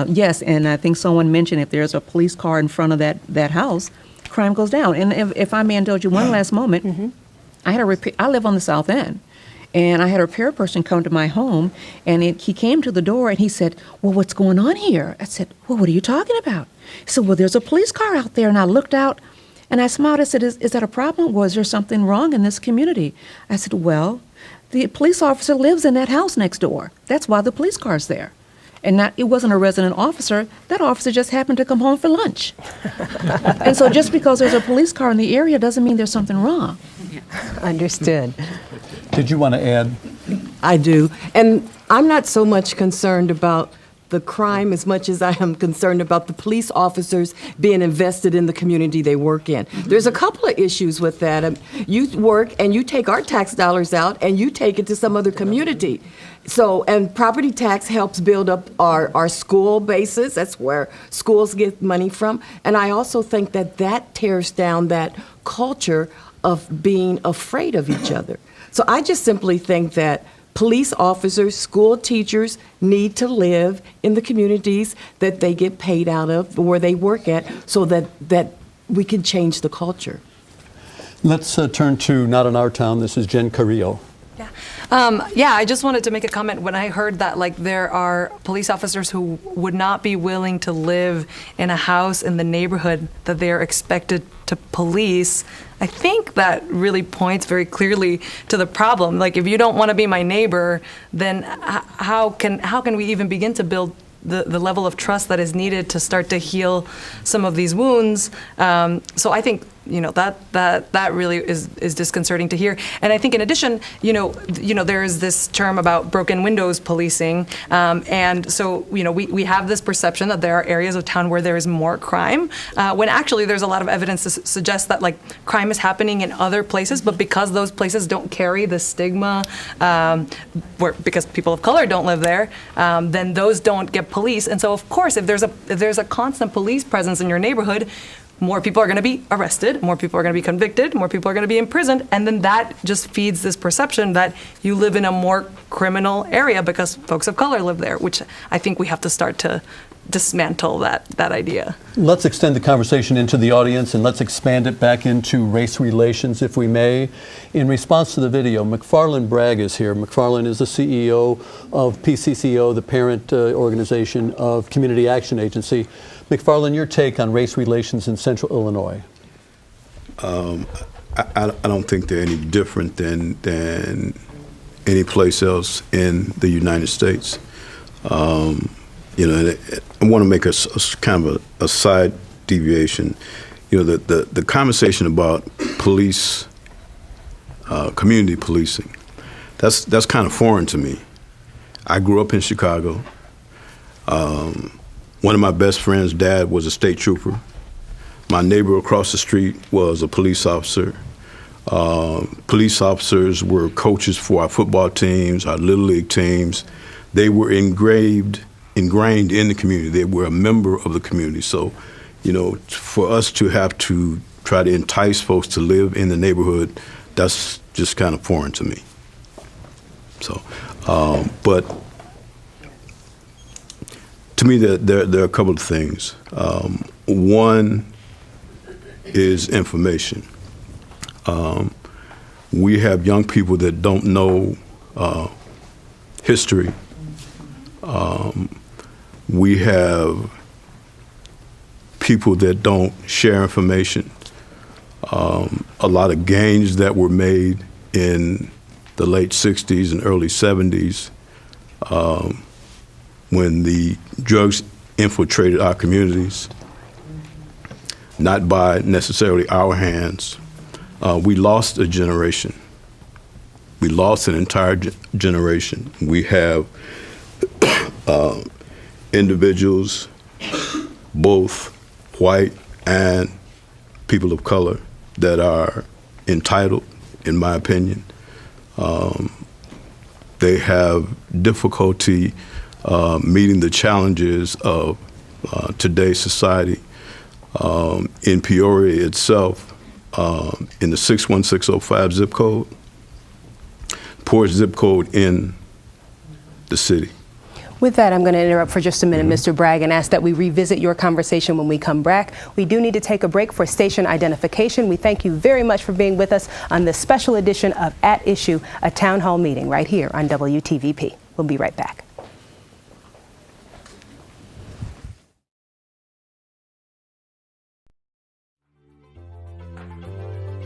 Yes, and I think someone mentioned if there's a police car in front of that house, crime goes down. And if I may indulge you one last moment, I live on the South End, and I had a repair person come to my home, and he came to the door and he said, "Well, what's going on here?" I said, "Well, what are you talking about?" He said, "Well, there's a police car out there," and I looked out, and I smiled. I said, "Is that a problem? Was there something wrong in this community?" I said, "Well, the police officer lives in that house next door. That's why the police car's there." And it wasn't a resident officer. That officer just happened to come home for lunch. And so just because there's a police car in the area doesn't mean there's something wrong. Understood. Did you want to add? I do. And I'm not so much concerned about the crime as much as I am concerned about the police officers being invested in the community they work in. There's a couple of issues with that. You work and you take our tax dollars out and you take it to some other community. So, and property tax helps build up our school bases. That's where schools get money from. And I also think that tears down that culture of being afraid of each other. So I just simply think that police officers, school teachers need to live in the communities that they get paid out of, where they work at, so that we can change the culture. Let's turn to Not in Our Town. This is Jen Carrillo. I just wanted to make a comment. When I heard that, there are police officers who would not be willing to live in a house in the neighborhood that they are expected to police, I think that really points very clearly to the problem. If you don't want to be my neighbor, then how can we even begin to build the level of trust that is needed to start to heal some of these wounds? So I think that really is disconcerting to hear. And I think in addition, there is this term about broken windows policing, and so we have this perception that there are areas of town where there is more crime, when actually there's a lot of evidence to suggest that crime is happening in other places, but because those places don't carry the stigma, because people of color don't live there, then those don't get policed. And so of course, if there's a constant police presence in your neighborhood, more people are going to be arrested, more people are going to be convicted, more people are going to be imprisoned, and then that just feeds this perception that you live in a more criminal area because folks of color live there, which I think we have to start to dismantle that idea. Let's extend the conversation into the audience, and let's expand it back into race relations, if we may. In response to the video, McFarland Bragg is here. McFarland is the CEO of PCCO, the parent organization of Community Action Agency. McFarland, your take on race relations in Central Illinois? I don't think they're any different than any place else in the United States. And I want to make a kind of a side deviation. The conversation about police, community policing, that's kind of foreign to me. I grew up in Chicago. One of my best friends' dad was a state trooper. My neighbor across the street was a police officer. Police officers were coaches for our football teams, our Little League teams. They were ingrained in the community. They were a member of the community. So, you know, for us to have to try to entice folks to live in the neighborhood, that's just kind of foreign to me. So, but to me, there are a couple of things. One is information. We have young people that don't know history. We have people that don't share information. A lot of gains that were made in the late 60s and early 70s when the drugs infiltrated our communities, not by necessarily our hands. We lost a generation. We lost an entire generation. We have individuals, both white and people of color, that are entitled, in my opinion. They have difficulty meeting the challenges of today's society. In Peoria itself, in the 61605 zip code, poorest zip code in the city. With that, I'm going to interrupt for just a minute, Mr. Bragg, and ask that we revisit your conversation when we come back. We do need to take a break for station identification. We thank you very much for being with us on this special edition of At Issue, a town hall meeting right here on WTVP. We'll be right back.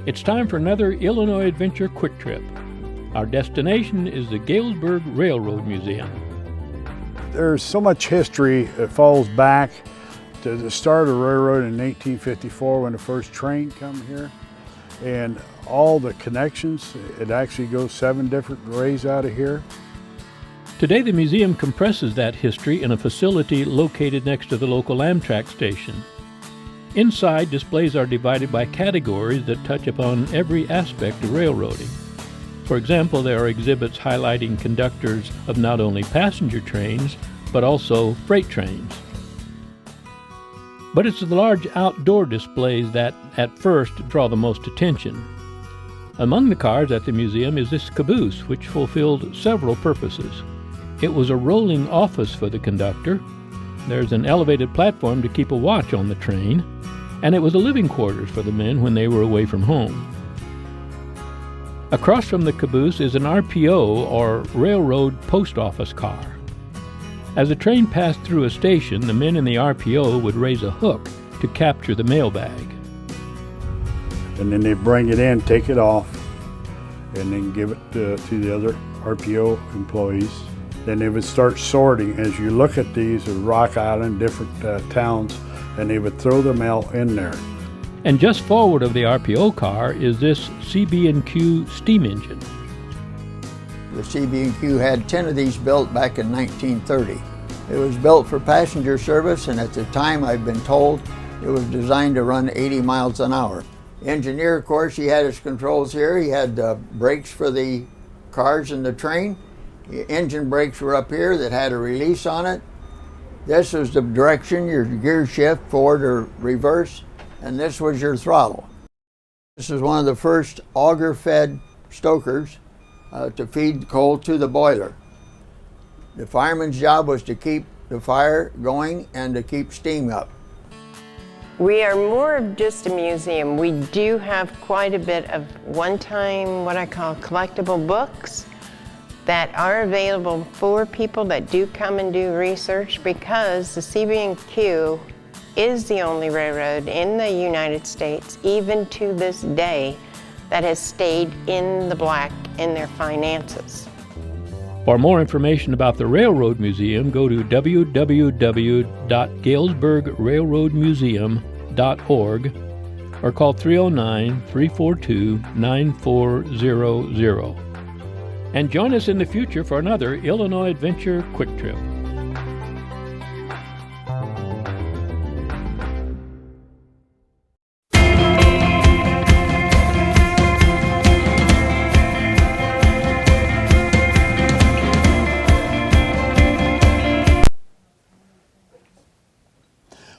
It's time for another Illinois Adventure Quick Trip. Our destination is the Galesburg Railroad Museum. There's so much history that falls back to the start of the railroad in 1854 when the first train come here, and all the connections. It actually goes 7 different ways out of here. Today the museum compresses that history in a facility located next to the local Amtrak station. Inside, displays are divided by categories that touch upon every aspect of railroading. For example, there are exhibits highlighting conductors of not only passenger trains, but also freight trains. But it's the large outdoor displays that, at first, draw the most attention. Among the cars at the museum is this caboose, which fulfilled several purposes. It was a rolling office for the conductor. There's an elevated platform to keep a watch on the train, and it was a living quarters for the men when they were away from home. Across from the caboose is an RPO, or Railroad Post Office car. As the train passed through a station, the men in the RPO would raise a hook to capture the mail bag. And then they bring it in, take it off, and then give it to the other RPO employees. Then they would start sorting. As you look at these, Rock Island, different towns, and they would throw the mail in there. And just forward of the RPO car is this CB&Q steam engine. The CB&Q had 10 of these built back in 1930. It was built for passenger service, and at the time, I've been told, it was designed to run 80 miles an hour. Engineer, of course, he had his controls here. He had brakes for the cars and the train. The engine brakes were up here that had a release on it. This was the direction, your gear shift, forward or reverse, and this was your throttle. This is one of the first auger-fed stokers to feed coal to the boiler. The fireman's job was to keep the fire going and to keep steam up. We are more of just a museum. We do have quite a bit of one-time, what I call collectible books that are available for people that do come and do research, because the CB&Q is the only railroad in the United States, even to this day, that has stayed in the black in their finances. For more information about the Railroad Museum, go to www.galesburgrailroadmuseum.org or call 309-342-9400. And join us in the future for another Illinois Adventure Quick Trip.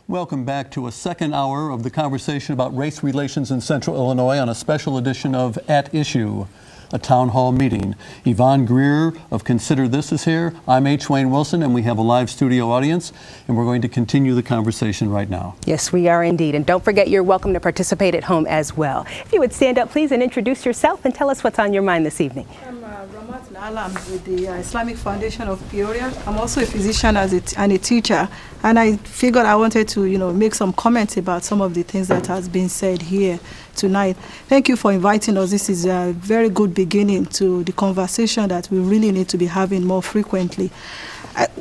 Welcome back to a second hour of the conversation about race relations in Central Illinois on a special edition of At Issue, a town hall meeting. Yvonne Greer of Consider This is here. I'm H. Wayne Wilson, and we have a live studio audience, and we're going to continue the conversation right now. Yes, we are indeed. And don't forget, you're welcome to participate at home as well. If you would stand up, please, and introduce yourself and tell us what's on your mind this evening. I'm Ramat Nala. I'm with the Islamic Foundation of Peoria. I'm also a physician and a teacher, and I figured I wanted to, make some comments about some of the things that has been said here tonight. Thank you for inviting us. This is a very good beginning to the conversation that we really need to be having more frequently.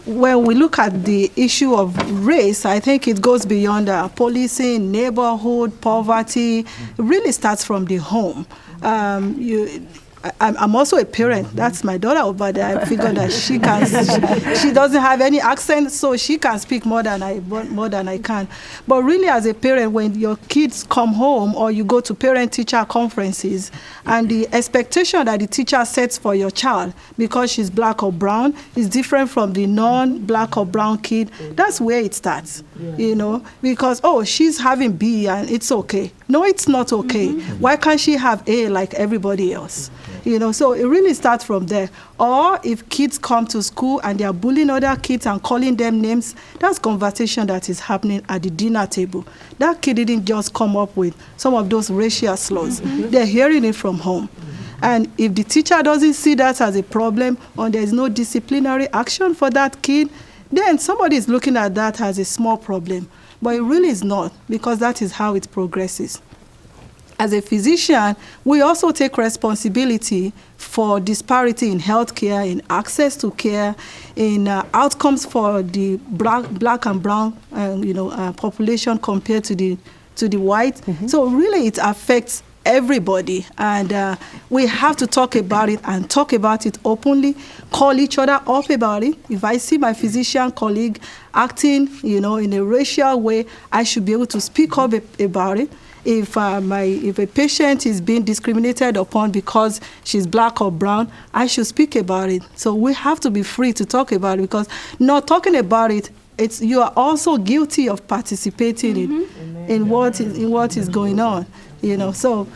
When we look at the issue of race, I think it goes beyond policing, neighborhood, poverty. It really starts from the home. I'm also a parent. That's my daughter over there. I figured that she doesn't have any accent, so she can speak more than I can. But really, as a parent, when your kids come home or you go to parent-teacher conferences, and the expectation that the teacher sets for your child because she's black or brown is different from the non-black or brown kid, that's where it starts. Because she's having B and it's okay. No, it's not okay. Why can't she have A like everybody else? So it really starts from there. Or if kids come to school and they are bullying other kids and calling them names, that's conversation that is happening at the dinner table. That kid didn't just come up with some of those racial slurs. They're hearing it from home. And if the teacher doesn't see that as a problem or there's no disciplinary action for that kid, then somebody is looking at that as a small problem. But it really is not, because that is how it progresses. As a physician, we also take responsibility for disparity in healthcare, in access to care, in outcomes for the black and brown population compared to the white. So really it affects everybody, and we have to talk about it and talk about it openly, call each other up about it. If I see my physician colleague acting in a racial way, I should be able to speak up about it. If a patient is being discriminated upon because she's black or brown, I should speak about it. So we have to be free to talk about it, because not talking about it, you are also guilty of participating in what is going on. So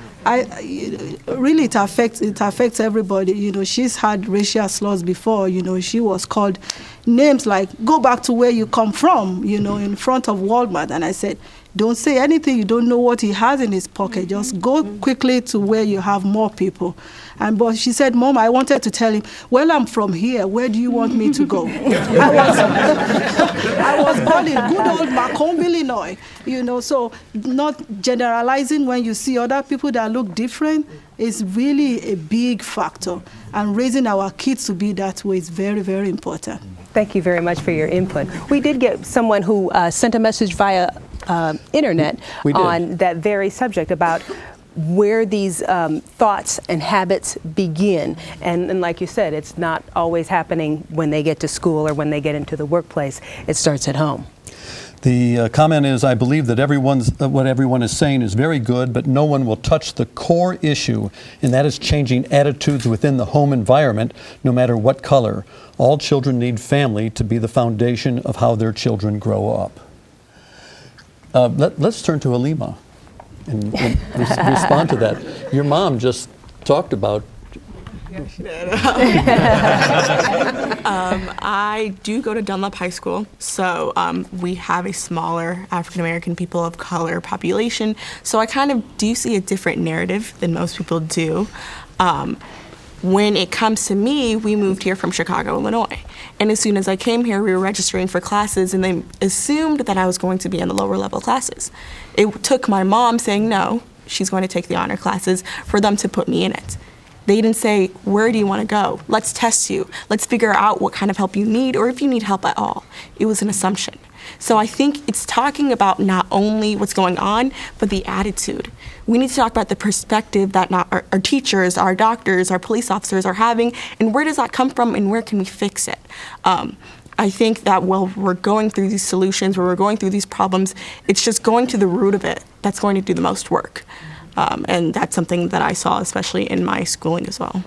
really it affects everybody. She's had racial slurs before. She was called names like "go back to where you come from," in front of Walmart, and I said, don't say anything. You don't know what he has in his pocket. Just go quickly to where you have more people. But she said, Mom, I wanted to tell him, well, I'm from here. Where do you want me to go? I was born in good old Macomb, Illinois. So not generalizing when you see other people that look different is really a big factor. And raising our kids to be that way is very, very important. Thank you very much for your input. We did get someone who sent a message via internet on that very subject about where these thoughts and habits begin. And like you said, it's not always happening when they get to school or when they get into the workplace. It starts at home. The comment is, I believe that what everyone is saying is very good, but no one will touch the core issue, and that is changing attitudes within the home environment, no matter what color. All children need family to be the foundation of how their children grow up. Let's turn to Halima and respond to that. Your mom just talked about. I do go to Dunlap High School, so we have a smaller African American people of color population, so I kind of do see a different narrative than most people do. When it comes to me, we moved here from Chicago, Illinois, and as soon as I came here, we were registering for classes, and they assumed that I was going to be in the lower level classes. It took my mom saying no, she's going to take the honor classes, for them to put me in it. They didn't say, where do you want to go? Let's test you. Let's figure out what kind of help you need, or if you need help at all. It was an assumption. So I think it's talking about not only what's going on, but the attitude. We need to talk about the perspective that our teachers, our doctors, our police officers are having, and where does that come from, and where can we fix it? I think that while we're going through these solutions, where we're going through these problems, it's just going to the root of it that's going to do the most work. And that's something that I saw, especially in my schooling as well.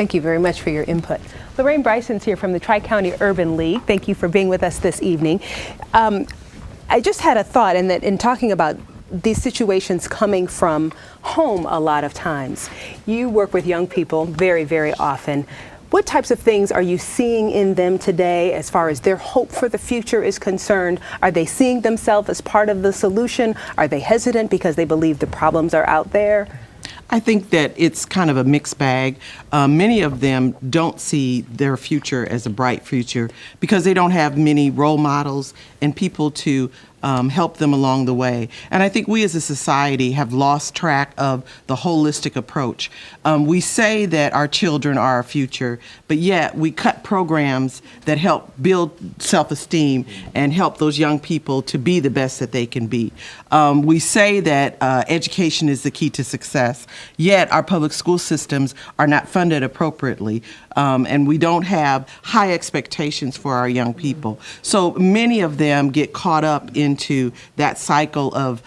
Thank you very much for your input. Lorraine Bryson's here from the Tri-County Urban League. Thank you for being with us this evening. I just had a thought in talking about these situations coming from home a lot of times. You work with young people very, very often. What types of things are you seeing in them today as far as their hope for the future is concerned? Are they seeing themselves as part of the solution? Are they hesitant because they believe the problems are out there? I think that it's kind of a mixed bag. Many of them don't see their future as a bright future because they don't have many role models and people to help them along the way. And I think we as a society have lost track of the holistic approach. We say that our children are our future, but yet we cut programs that help build self-esteem and help those young people to be the best that they can be. We say that education is the key to success, yet our public school systems are not funded appropriately. And we don't have high expectations for our young people. So many of them get caught up into that cycle of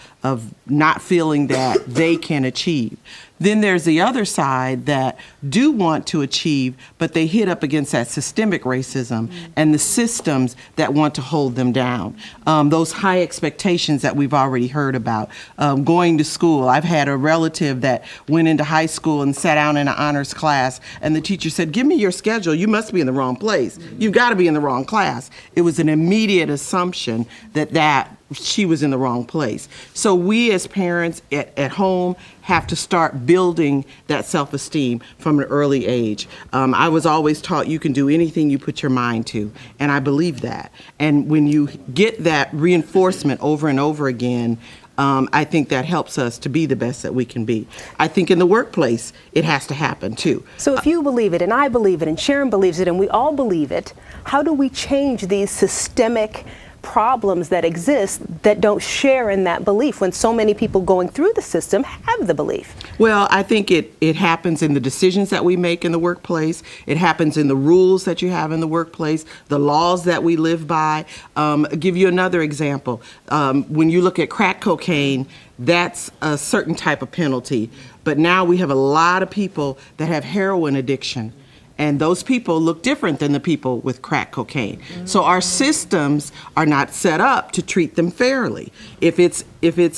not feeling that they can achieve. Then there's the other side that do want to achieve, but they hit up against that systemic racism and the systems that want to hold them down. Those high expectations that we've already heard about. Going to school. I've had a relative that went into high school and sat down in an honors class, and the teacher said, "Give me your schedule. You must be in the wrong place. You've got to be in the wrong class." It was an immediate assumption that she was in the wrong place. So we as parents at home have to start building that self-esteem from an early age. I was always taught you can do anything you put your mind to, and I believe that. And when you get that reinforcement over and over again, I think that helps us to be the best that we can be. I think in the workplace, it has to happen too. So if you believe it, and I believe it, and Sharon believes it, and we all believe it, how do we change these systemic problems that exist that don't share in that belief when so many people going through the system have the belief? Well, I think it happens in the decisions that we make in the workplace. It happens in the rules that you have in the workplace, the laws that we live by. I'll give you another example. When you look at crack cocaine, that's a certain type of penalty. But now we have a lot of people that have heroin addiction. And those people look different than the people with crack cocaine. So our systems are not set up to treat them fairly. If it's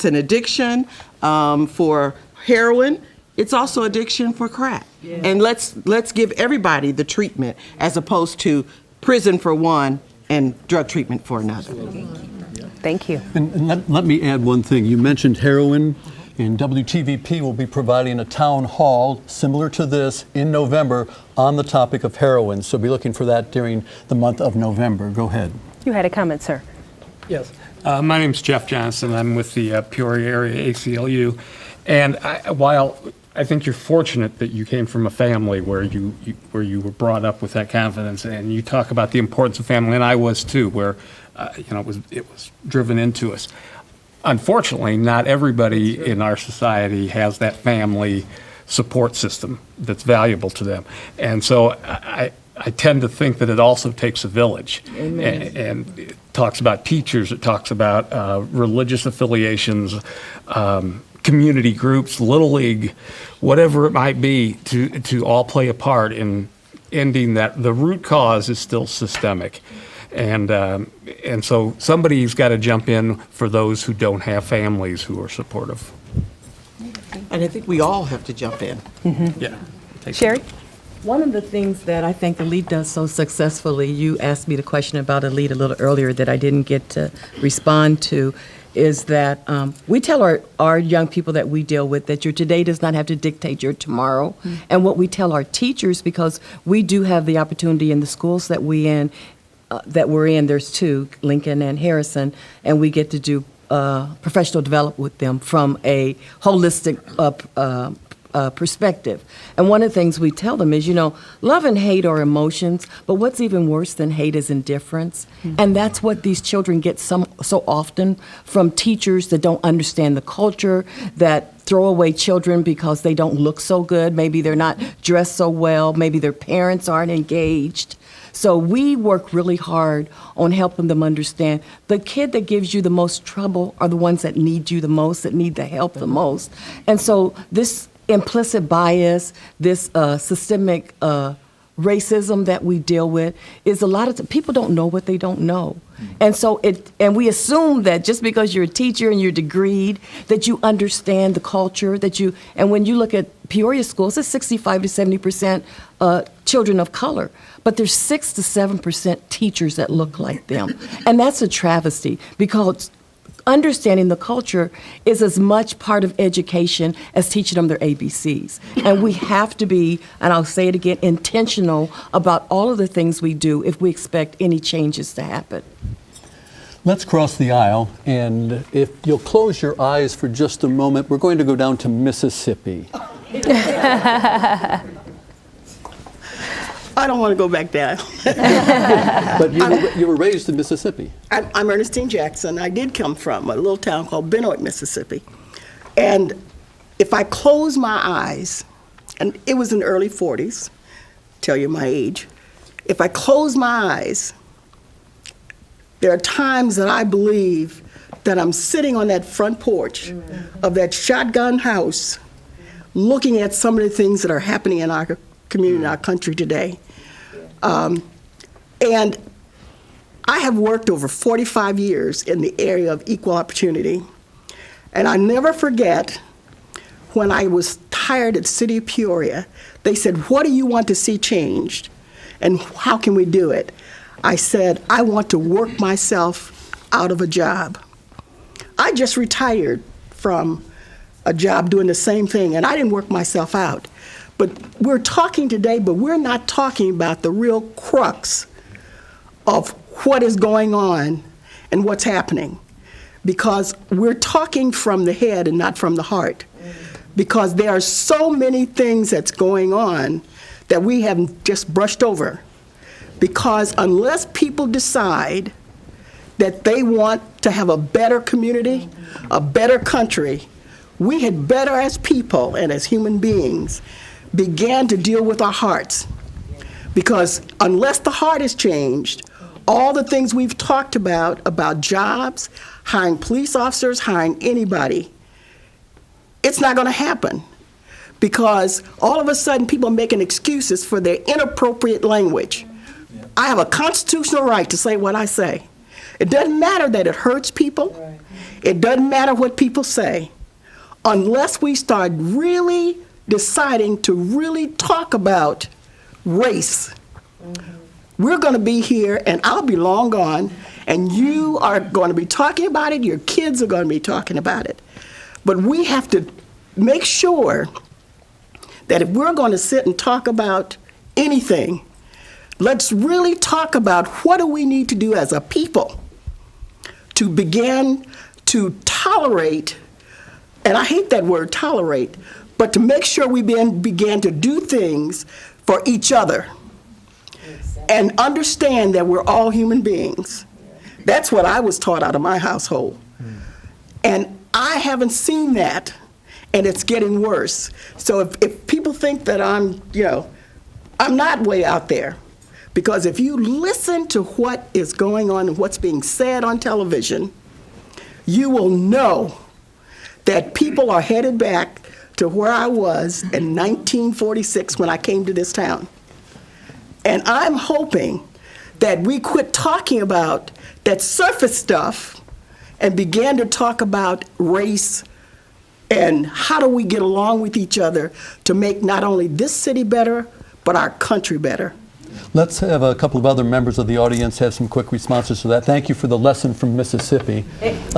an addiction for heroin, it's also addiction for crack. Yeah. And let's give everybody the treatment as opposed to prison for one and drug treatment for another. Thank you. And let me add one thing. You mentioned heroin. And WTVP will be providing a town hall similar to this in November on the topic of heroin. So be looking for that during the month of November. Go ahead. You had a comment, sir. Yes. My name's Jeff Johnson. I'm with the Peoria area ACLU. And while I think you're fortunate that you came from a family where you were brought up with that confidence, and you talk about the importance of family, and I was too, where it was driven into us. Unfortunately, not everybody in our society has that family support system that's valuable to them. And so I tend to think that it also takes a village. And it talks about teachers, it talks about religious affiliations, community groups, Little League, whatever it might be, to all play a part in ending that. The root cause is still systemic. And so somebody's got to jump in for those who don't have families who are supportive. And I think we all have to jump in. Mm-hmm. Yeah. Sherry? One of the things that I think Elite does so successfully, you asked me the question about Elite a little earlier that I didn't get to respond to, is that we tell our young people that we deal with that your today does not have to dictate your tomorrow. Mm-hmm. And what we tell our teachers, because we do have the opportunity in the schools that we're in, there's two, Lincoln and Harrison, and we get to do professional development with them from a holistic perspective. And one of the things we tell them is, love and hate are emotions, but what's even worse than hate is indifference. Mm-hmm. And that's what these children get so often from teachers that don't understand the culture, that throw away children because they don't look so good, maybe they're not dressed so well, maybe their parents aren't engaged. So we work really hard on helping them understand the kid that gives you the most trouble are the ones that need you the most, that need the help the most. And so this implicit bias, this systemic racism that we deal with is a lot of people don't know what they don't know. And so and we assume that just because you're a teacher and you're degreed, that you understand the culture, and when you look at Peoria schools, it's 65 to 70% children of color, but there's 6 to 7% teachers that look like them. And that's a travesty, because understanding the culture is as much part of education as teaching them their ABCs. And we have to be, and I'll say it again, intentional about all of the things we do if we expect any changes to happen. Let's cross the aisle, and if you'll close your eyes for just a moment, we're going to go down to Mississippi. I don't want to go back down. But you were raised in Mississippi. I'm Ernestine Jackson. I did come from a little town called Benoit, Mississippi. And if I close my eyes, and it was in the early 40s, tell you my age, if I close my eyes, there are times that I believe that I'm sitting on that front porch of that shotgun house looking at some of the things that are happening in our community, in our country today. And I have worked over 45 years in the area of equal opportunity. And I never forget when I was hired at City of Peoria, they said, what do you want to see changed? And how can we do it? I said, I want to work myself out of a job. I just retired from a job doing the same thing, and I didn't work myself out. But we're talking today, but we're not talking about the real crux of what is going on and what's happening, because we're talking from the head and not from the heart, because there are so many things that's going on that we have just brushed over, because unless people decide that they want to have a better community, a better country, we had better as people and as human beings began to deal with our hearts. Because unless the heart is changed, all the things we've talked about jobs, hiring police officers, hiring anybody, it's not going to happen. Because all of a sudden people are making excuses for their inappropriate language. I have a constitutional right to say what I say. It doesn't matter that it hurts people. It doesn't matter what people say. Unless we start really deciding to really talk about race, we're going to be here, and I'll be long gone, and you are going to be talking about it, your kids are going to be talking about it. But we have to make sure that if we're going to sit and talk about anything, let's really talk about what do we need to do as a people to begin to tolerate, and I hate that word, tolerate, but to make sure we began to do things for each other and understand that we're all human beings. That's what I was taught out of my household. And I haven't seen that, and it's getting worse. So if people think that I'm not way out there, because if you listen to what is going on and what's being said on television, you will know that people are headed back to where I was in 1946 when I came to this town. And I'm hoping that we quit talking about that surface stuff and began to talk about race and how do we get along with each other to make not only this city better, but our country better. Let's have a couple of other members of the audience have some quick responses to that. Thank you for the lesson from Mississippi.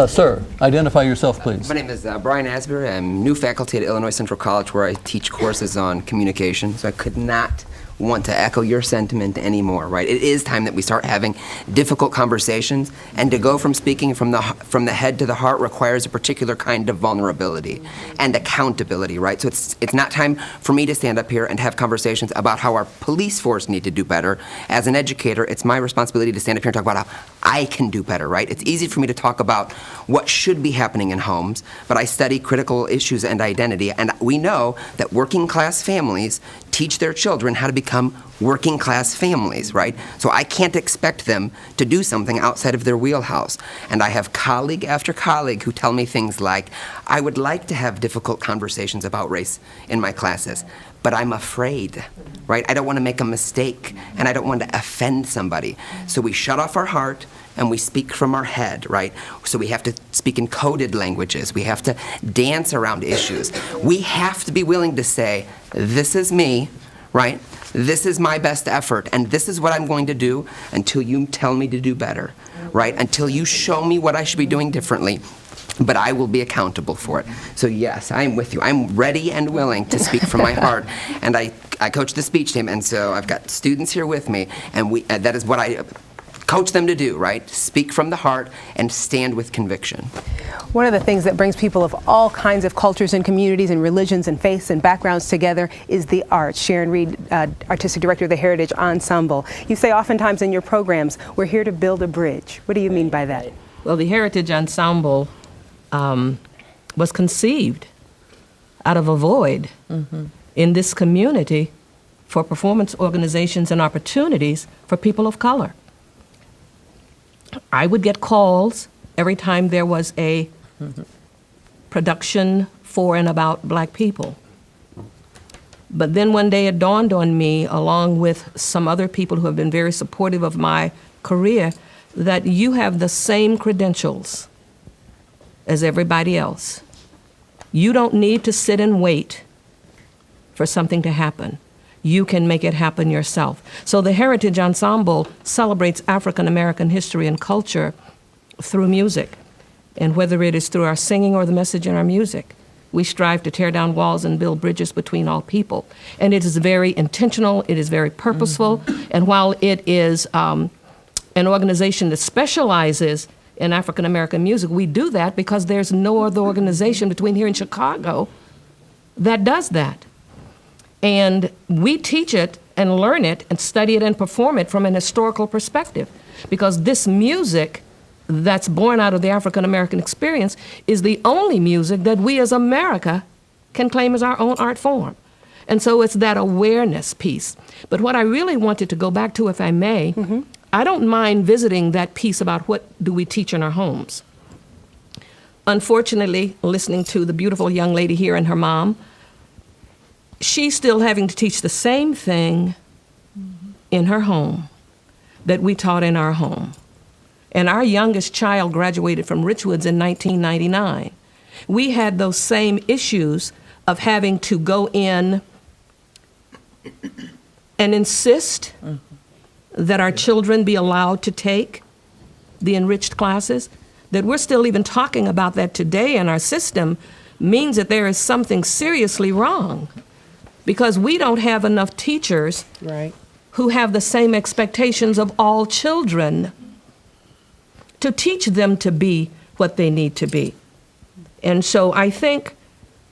Sir, identify yourself, please. My name is Brian Asbury. I'm new faculty at Illinois Central College, where I teach courses on communication. So I could not want to echo your sentiment anymore, right? It is time that we start having difficult conversations, and to go from speaking from the head to the heart requires a particular kind of vulnerability and accountability, right? So it's not time for me to stand up here and have conversations about how our police force need to do better. As an educator, it's my responsibility to stand up here and talk about how I can do better, right? It's easy for me to talk about what should be happening in homes, but I study critical issues and identity, and we know that working class families teach their children how to become come working class families, right? So I can't expect them to do something outside of their wheelhouse. And I have colleague after colleague who tell me things like, I would like to have difficult conversations about race in my classes, but I'm afraid, right? I don't want to make a mistake, and I don't want to offend somebody. So we shut off our heart, and we speak from our head, right? So we have to speak in coded languages. We have to dance around issues. We have to be willing to say, this is me, right? This is my best effort, and this is what I'm going to do until you tell me to do better, right? Until you show me what I should be doing differently, but I will be accountable for it. So yes, I'm with you. I'm ready and willing to speak from my heart, and I coach the speech team, and so I've got students here with me, and that is what I coach them to do, right? Speak from the heart and stand with conviction. One of the things that brings people of all kinds of cultures and communities and religions and faiths and backgrounds together is the arts. Sharon Reed, Artistic Director of the Heritage Ensemble. You say oftentimes in your programs, we're here to build a bridge. What do you mean by that? Well, the Heritage Ensemble was conceived out of a void in this community for performance organizations and opportunities for people of color. I would get calls every time there was a production for and about black people. But then one day it dawned on me, along with some other people who have been very supportive of my career, that you have the same credentials as everybody else. You don't need to sit and wait for something to happen. You can make it happen yourself. So the Heritage Ensemble celebrates African American history and culture through music. And whether it is through our singing or the message in our music, we strive to tear down walls and build bridges between all people. And it is very intentional, it is very purposeful, and while it is an organization that specializes in African American music, we do that because there's no other organization between here and Chicago that does that. And we teach it and learn it and study it and perform it from an historical perspective, because this music that's born out of the African American experience is the only music that we as America can claim as our own art form. And so it's that awareness piece. But what I really wanted to go back to, if I may, I don't mind visiting that piece about what do we teach in our homes. Unfortunately, listening to the beautiful young lady here and her mom, she's still having to teach the same thing in her home that we taught in our home. And our youngest child graduated from Richwoods in 1999. We had those same issues of having to go in and insist that our children be allowed to take the enriched classes. That we're still even talking about that today in our system means that there is something seriously wrong, because we don't have enough teachers who have the same expectations of all children to teach them to be what they need to be. And so I think,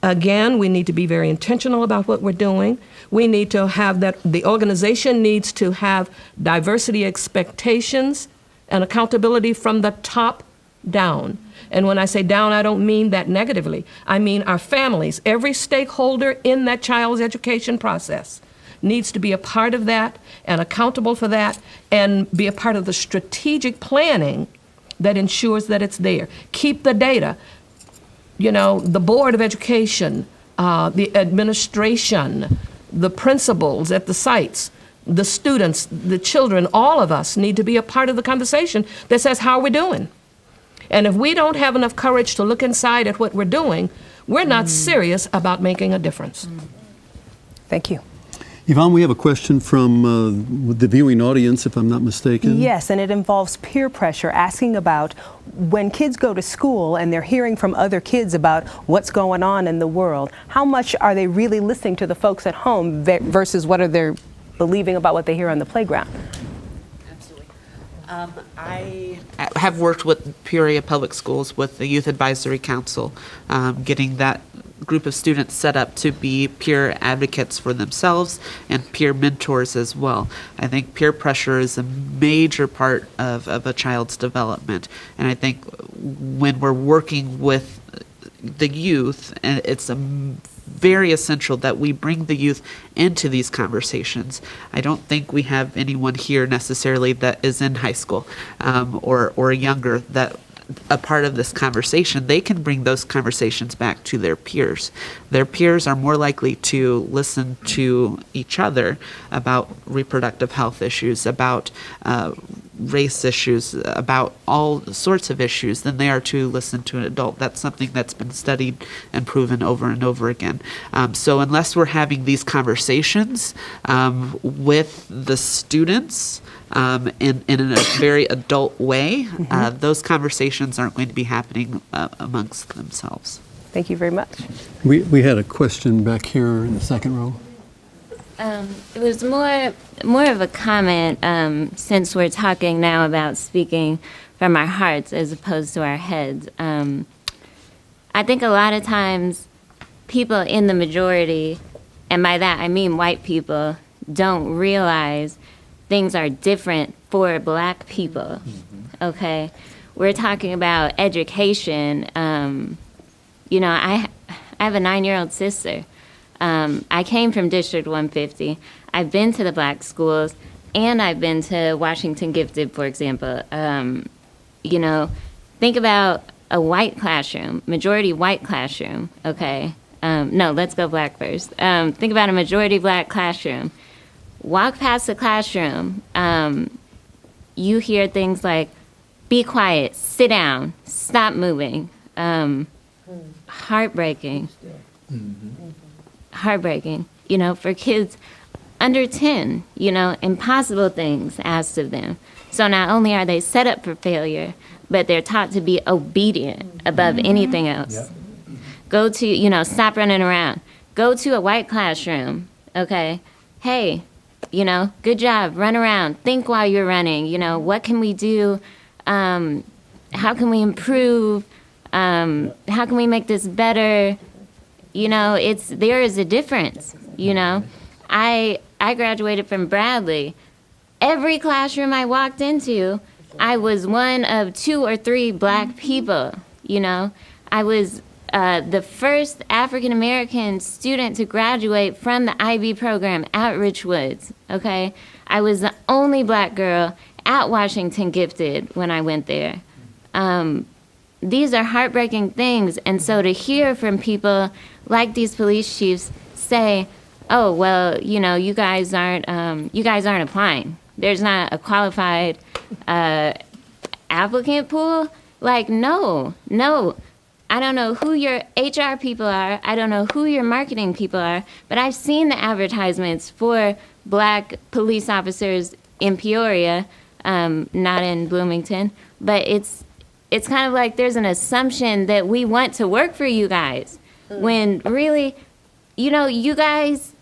again, we need to be very intentional about what we're doing. We need to have that, the organization needs to have diversity expectations and accountability from the top down. And when I say down, I don't mean that negatively. I mean our families, every stakeholder in that child's education process needs to be a part of that and accountable for that and be a part of the strategic planning that ensures that it's there. Keep the data. You know, the Board of Education, the administration, the principals at the sites, the students, the children, all of us need to be a part of the conversation that says, how are we doing? And if we don't have enough courage to look inside at what we're doing, we're not serious about making a difference. Thank you. Yvonne, we have a question from the viewing audience, if I'm not mistaken. Yes, and it involves peer pressure, asking about when kids go to school and they're hearing from other kids about what's going on in the world, how much are they really listening to the folks at home versus what are they believing about what they hear on the playground? I have worked with Peoria Public Schools with the Youth Advisory Council, getting that group of students set up to be peer advocates for themselves and peer mentors as well. I think peer pressure is a major part of a child's development. And I think when we're working with the youth, and it's a very essential that we bring the youth into these conversations. I don't think we have anyone here necessarily that is in high school or younger that a part of this conversation. They can bring those conversations back to their peers. Their peers are more likely to listen to each other about reproductive health issues, about race issues, about all sorts of issues than they are to listen to an adult. That's something that's been studied and proven over and over again. So unless we're having these conversations with the students in a very adult way, those conversations aren't going to be happening amongst themselves. Thank you very much. We had a question back here in the second row. It was more of a comment, since we're talking now about speaking from our hearts as opposed to our heads. I think a lot of times people in the majority, and by that I mean white people, don't realize things are different for black people, okay? We're talking about education. You know, I have a 9-year-old sister. I came from District 150. I've been to the black schools, and I've been to Washington Gifted, for example. You know, think about a white classroom, majority white classroom, okay? No, let's go black first. Think about a majority black classroom. Walk past the classroom, you hear things like, be quiet, sit down, stop moving. Heartbreaking. Heartbreaking, you know, for kids under 10, you know, impossible things asked of them. So not only are they set up for failure, but they're taught to be obedient above anything else. Yep. Go to, you know, stop running around. Go to a white classroom, okay? Hey, you know, good job, run around. Think while you're running, you know, what can we do? How can we improve? How can we make this better? You know, there is a difference, you know. I graduated from Bradley. Every classroom I walked into, I was one of 2 or 3 black people, you know. I was the first African-American student to graduate from the IB program at Richwoods, okay? I was the only black girl at Washington Gifted when I went there. These are heartbreaking things, and so to hear from people like these police chiefs say, oh, well, you know, you guys aren't applying. There's not a qualified applicant pool. Like, no. I don't know who your HR people are. I don't know who your marketing people are, but I've seen the advertisements for black police officers in Peoria, not in Bloomington, but it's kind of like there's an assumption that we want to work for you guys, when really, you know, you guys,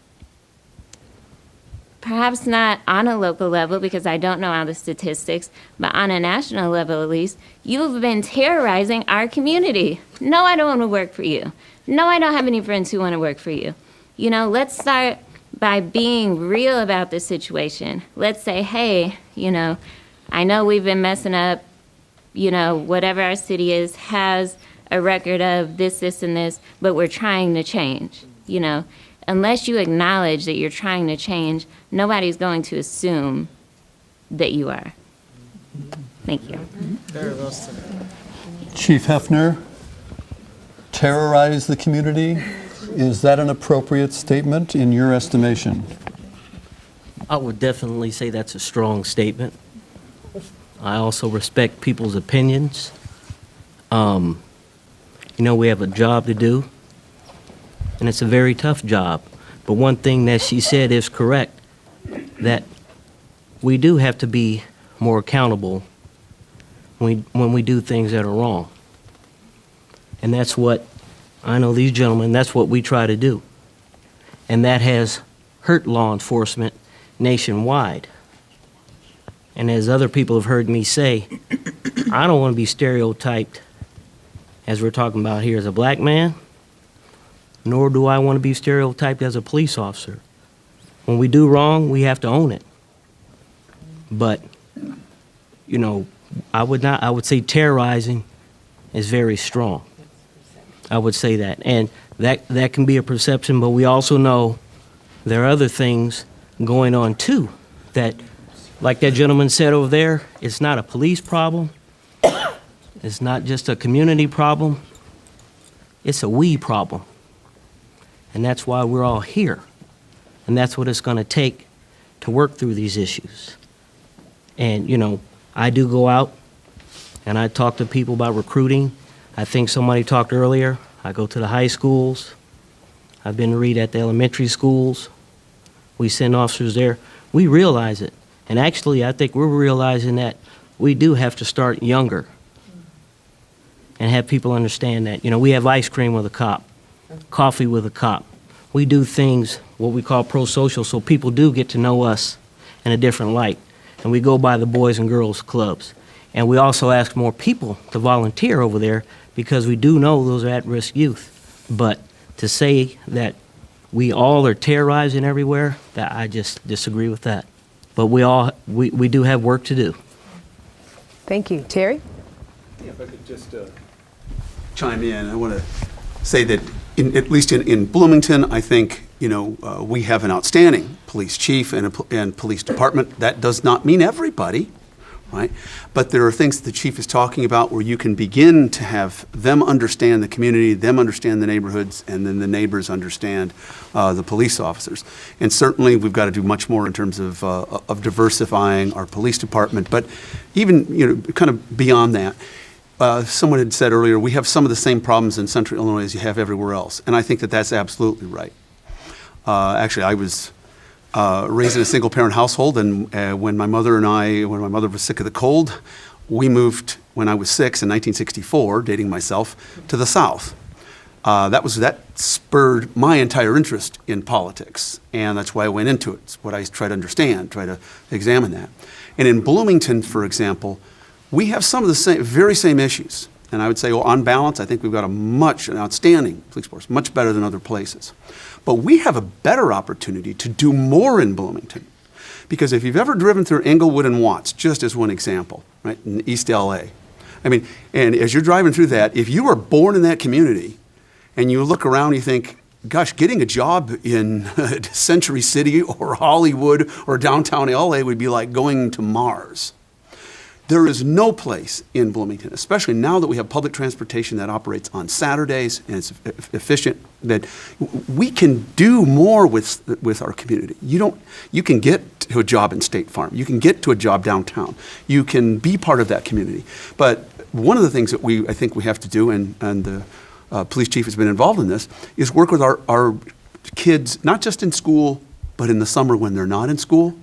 perhaps not on a local level because I don't know all the statistics, but on a national level at least, you've been terrorizing our community. No, I don't want to work for you. No, I don't have any friends who want to work for you. You know, let's start by being real about this situation. Let's say, hey, you know, I know we've been messing up, you know, whatever our city is has a record of this, and this, but we're trying to change, you know. Unless you acknowledge that you're trying to change, nobody's going to assume that you are. Thank you. Very well said. Chief Hefner, terrorize the community. Is that an appropriate statement in your estimation? I would definitely say that's a strong statement. I also respect people's opinions. You know, we have a job to do, and it's a very tough job. But one thing that she said is correct, that we do have to be more accountable when we do things that are wrong. And that's what, I know these gentlemen, that's what we try to do. And that has hurt law enforcement nationwide. And as other people have heard me say, I don't want to be stereotyped, as we're talking about here, as a black man, nor do I want to be stereotyped as a police officer. When we do wrong, we have to own it. But, you know, I would say terrorizing is very strong. I would say that. And That can be a perception, but we also know there are other things going on too. That, like that gentleman said over there, it's not a police problem. It's not just a community problem. It's a we problem. And that's why we're all here. And that's what it's going to take to work through these issues. And, you know, I do go out and I talk to people about recruiting. I think somebody talked earlier. I go to the high schools. I've been to read at the elementary schools. We send officers there. We realize it. And actually, I think we're realizing that we do have to start younger and have people understand that. You know, we have ice cream with a cop, coffee with a cop. We do things, what we call pro-social, so people do get to know us in a different light. And we go by the Boys and Girls Clubs. And we also ask more people to volunteer over there because we do know those are at-risk youth. But to say that we all are terrorizing everywhere, that I just disagree with that. But we do have work to do. Thank you. Terry? Yeah, if I could just chime in. I want to say that, at least in Bloomington, I think, you know, we have an outstanding police chief and police department. That does not mean everybody, right? But there are things that the chief is talking about where you can begin to have them understand the community, them understand the neighborhoods, and then the neighbors understand the police officers. And certainly we've got to do much more in terms of diversifying our police department. But even, you know, kind of beyond that, someone had said earlier, we have some of the same problems in Central Illinois as you have everywhere else. And I think that that's absolutely right. Actually, I was raised in a single-parent household, and when my mother was sick of the cold, we moved when I was 6 in 1964, dating myself, to the South. That spurred my entire interest in politics, and that's why I went into it. It's what I try to understand, try to examine that. And in Bloomington, for example, we have some of the very same issues. And I would say, well, on balance, I think we've got an outstanding police force, much better than other places. But we have a better opportunity to do more in Bloomington. Because if you've ever driven through Englewood and Watts, just as one example, right, in East LA, I mean, and as you're driving through that, if you were born in that community and you look around, you think, gosh, getting a job in Century City or Hollywood or downtown LA would be like going to Mars. There is no place in Bloomington, especially now that we have public transportation that operates on Saturdays and it's efficient, that we can do more with our community. You can get to a job in State Farm. You can get to a job downtown. You can be part of that community. But one of the things that I think we have to do, and the police chief has been involved in this, is work with our kids, not just in school, but in the summer when they're not in school,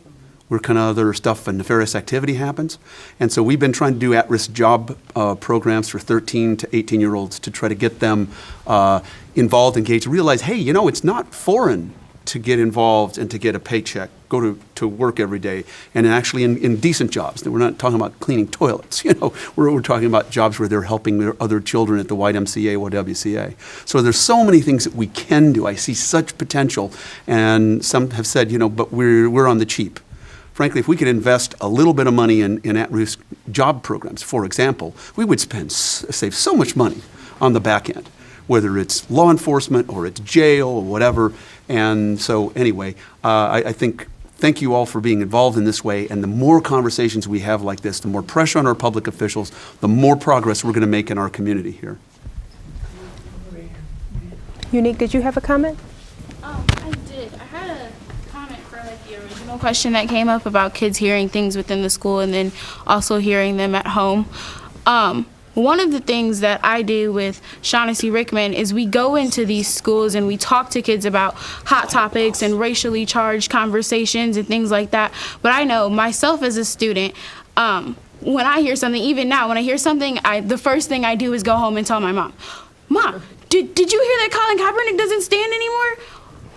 where kind of other stuff and nefarious activity happens. And so we've been trying to do at-risk job programs for 13 to 18-year-olds to try to get them involved, engaged, realize, hey, you know, it's not foreign to get involved and to get a paycheck, go to work every day, and actually in decent jobs. We're not talking about cleaning toilets, you know, we're talking about jobs where they're helping their other children at the YMCA or WCA. So there's so many things that we can do. I see such potential, and some have said, you know, but we're on the cheap. Frankly, if we could invest a little bit of money in at-risk job programs, for example, we would save so much money on the back end, whether it's law enforcement or it's jail or whatever. And so anyway, I think thank you all for being involved in this way. And the more conversations we have like this, the more pressure on our public officials, the more progress we're going to make in our community here. Unique, did you have a comment? I did. I had a comment for the original question that came up about kids hearing things within the school and then also hearing them at home. One of the things that I do with Shaughnessy Rickman is we go into these schools and we talk to kids about hot topics and racially charged conversations and things like that. But I know myself as a student, when I hear something, even now, when I hear something, the first thing I do is go home and tell my mom, Mom, did you hear that Colin Kaepernick doesn't stand anymore?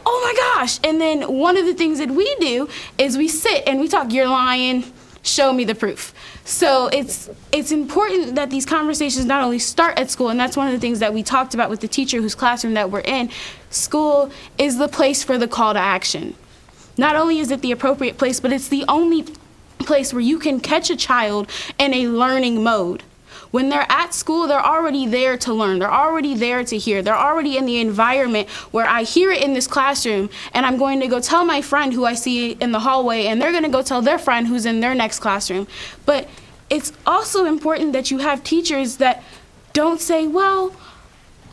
Oh my gosh. And then one of the things that we do is we sit and we talk, you're lying, show me the proof. So it's important that these conversations not only start at school, and that's one of the things that we talked about with the teacher whose classroom that we're in. School is the place for the call to action. Not only is it the appropriate place, but it's the only place where you can catch a child in a learning mode. When they're at school, they're already there to learn. They're already there to hear. They're already in the environment where I hear it in this classroom, and I'm going to go tell my friend who I see in the hallway, and they're going to go tell their friend who's in their next classroom. But it's also important that you have teachers that don't say, well,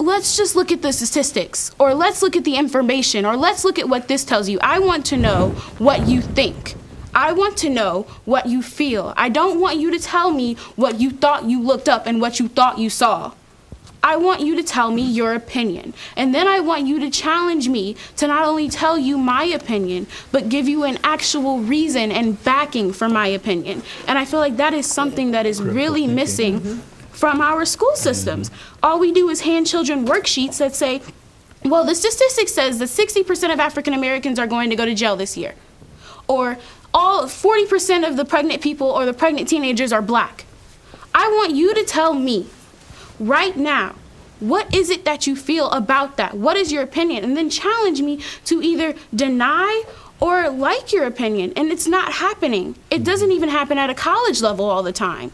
let's just look at the statistics, or let's look at the information, or let's look at what this tells you. I want to know what you think. I want to know what you feel. I don't want you to tell me what you thought you looked up and what you thought you saw. I want you to tell me your opinion. And then I want you to challenge me to not only tell you my opinion, but give you an actual reason and backing for my opinion. And I feel like that is something that is really missing from our school systems. All we do is hand children worksheets that say, well, the statistics says that 60% of African Americans are going to go to jail this year. Or 40% of the pregnant people or the pregnant teenagers are black. I want you to tell me right now, what is it that you feel about that? What is your opinion? And then challenge me to either deny or like your opinion. And it's not happening. It doesn't even happen at a college level all the time.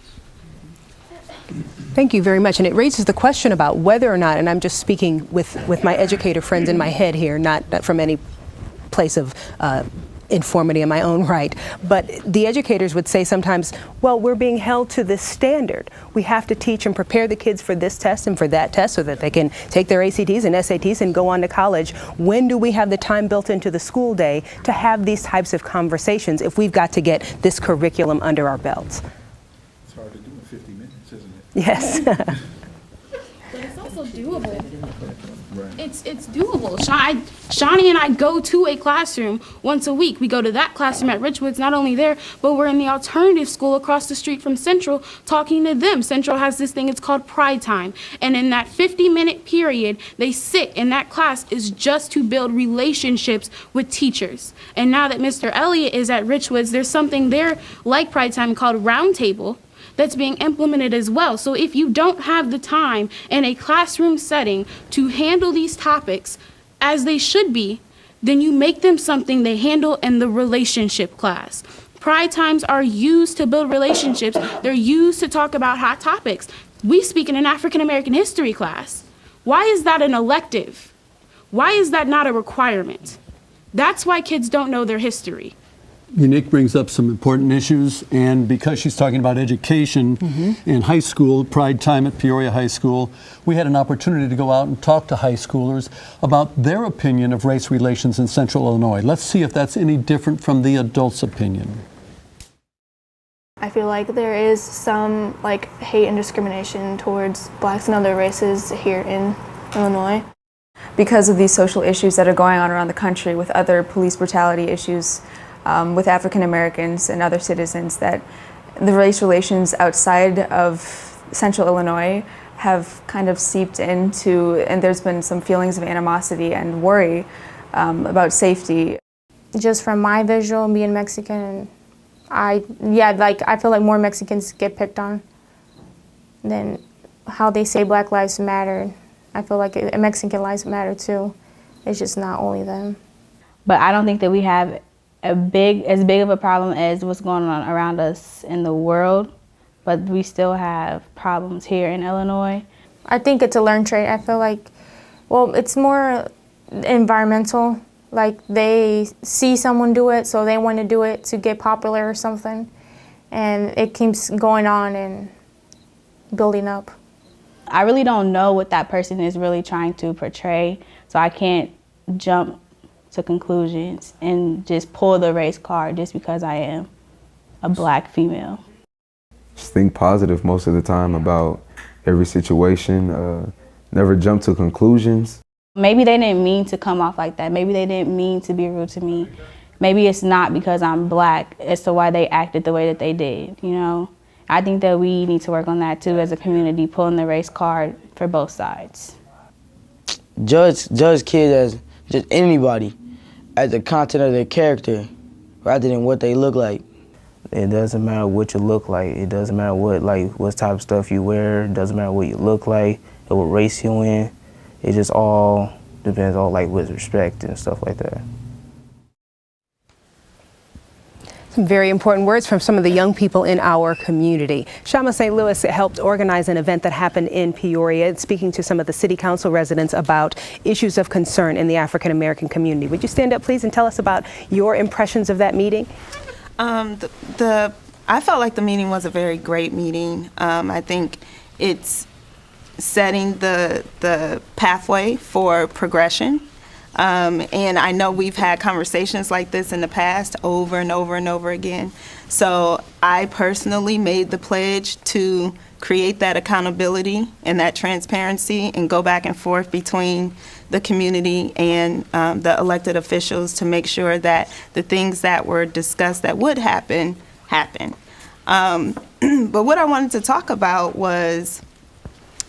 Thank you very much. And it raises the question about whether or not, and I'm just speaking with my educator friends in my head here, not from any place of informity in my own right, but the educators would say sometimes, well, we're being held to this standard. We have to teach and prepare the kids for this test and for that test so that they can take their ACTs and SATs and go on to college. When do we have the time built into the school day to have these types of conversations if we've got to get this curriculum under our belts? It's hard to do in 50 minutes, isn't it? Yes. But it's also doable. It's doable. Shawnee and I go to a classroom once a week. We go to that classroom at Richwoods, not only there, but we're in the alternative school across the street from Central talking to them. Central has this thing, it's called Pride Time. And in that 50-minute period, they sit in that class is just to build relationships with teachers. And now that Mr. Elliott is at Richwoods, there's something there like Pride Time called Roundtable that's being implemented as well. So if you don't have the time in a classroom setting to handle these topics as they should be, then you make them something they handle in the relationship class. Pride times are used to build relationships. They're used to talk about hot topics. We speak in an African American history class. Why is that an elective? Why is that not a requirement? That's why kids don't know their history. Unique brings up some important issues, and because she's talking about education in high school, Pride Time at Peoria High School, we had an opportunity to go out and talk to high schoolers about their opinion of race relations in Central Illinois. Let's see if that's any different from the adults' opinion. I feel like there is some hate and discrimination towards blacks and other races here in Illinois. Because of these social issues that are going on around the country with other police brutality issues, with African Americans and other citizens, that the race relations outside of Central Illinois have kind of seeped into, and there's been some feelings of animosity and worry about safety. Just from my visual, being Mexican, I feel like more Mexicans get picked on than how they say Black Lives Matter. I feel like Mexican lives matter too. It's just not only them. But I don't think that we have as big of a problem as what's going on around us in the world, but we still have problems here in Illinois. I think it's a learned trait. I feel like, well, it's more environmental. Like they see someone do it, so they want to do it to get popular or something, and it keeps going on and building up. I really don't know what that person is really trying to portray, so I can't jump to conclusions and just pull the race card just because I am a black female. Just think positive most of the time about every situation. Never jump to conclusions. Maybe they didn't mean to come off like that. Maybe they didn't mean to be rude to me. Maybe it's not because I'm black as to why they acted the way that they did, you know? I think that we need to work on that too as a community, pulling the race card for both sides. Judge kids as just anybody, as the content of their character, rather than what they look like. It doesn't matter what you look like. It doesn't matter what type of stuff you wear. It doesn't matter what you look like or what race you're in. It just all depends on with respect and stuff like that. Very important words from some of the young people in our community. Shama St. Louis helped organize an event that happened in Peoria, speaking to some of the city council residents about issues of concern in the African American community. Would you stand up, please, and tell us about your impressions of that meeting? I felt like the meeting was a very great meeting. I think it's setting the pathway for progression. And I know we've had conversations like this in the past over and over and over again. So I personally made the pledge to create that accountability and that transparency and go back and forth between the community and the elected officials to make sure that the things that were discussed that would happen. But what I wanted to talk about was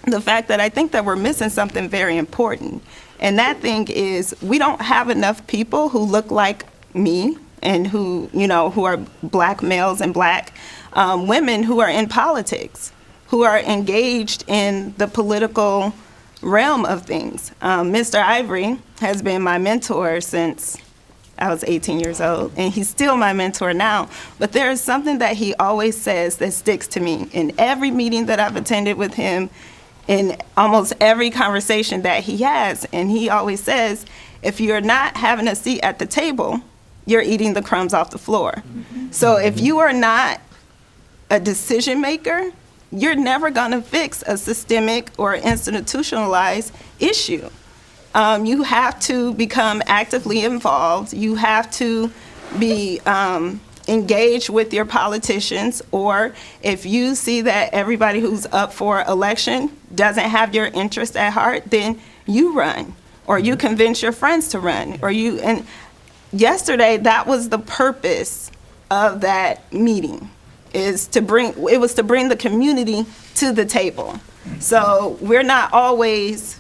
the fact that I think that we're missing something very important. And that thing is, we don't have enough people who look like me and who are black males and black women who are in politics, who are engaged in the political realm of things. Mr. Ivory has been my mentor since I was 18 years old, and he's still my mentor now. But there is something that he always says that sticks to me. In every meeting that I've attended with him, in almost every conversation that he has, and he always says, if you're not having a seat at the table, you're eating the crumbs off the floor. Mm-hmm. So if you are not a decision maker, you're never gonna fix a systemic or institutionalized issue. You have to become actively involved. You have to be engage with your politicians, or if you see that everybody who's up for election doesn't have your interest at heart, then you run, or you convince your friends to run, and yesterday that was the purpose of that meeting, was to bring the community to the table. So we're not always,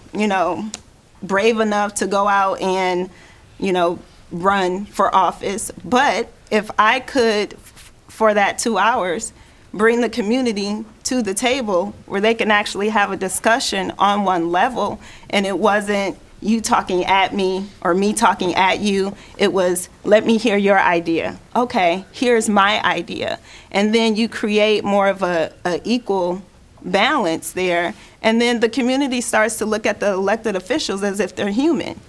brave enough to go out and, run for office, but if I could, for that 2 hours, bring the community to the table where they can actually have a discussion on one level, and it wasn't you talking at me or me talking at you, it was, let me hear your idea. Okay, here's my idea. And then you create more of a equal balance there, and then the community starts to look at the elected officials as if they're human.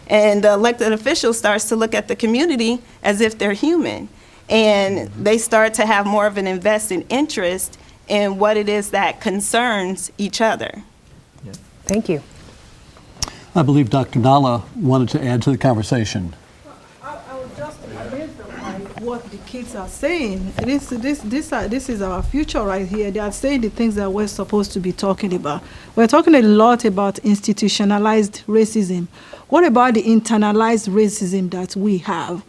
And the elected official starts to look at the community as if they're human. And they start to have more of an invested interest in what it is that concerns each other. Thank you. I believe Dr. Nalla wanted to add to the conversation. I was just amazed by what the kids are saying. This is our future right here. They are saying the things that we're supposed to be talking about. We're talking a lot about institutionalized racism. What about the internalized racism that we have?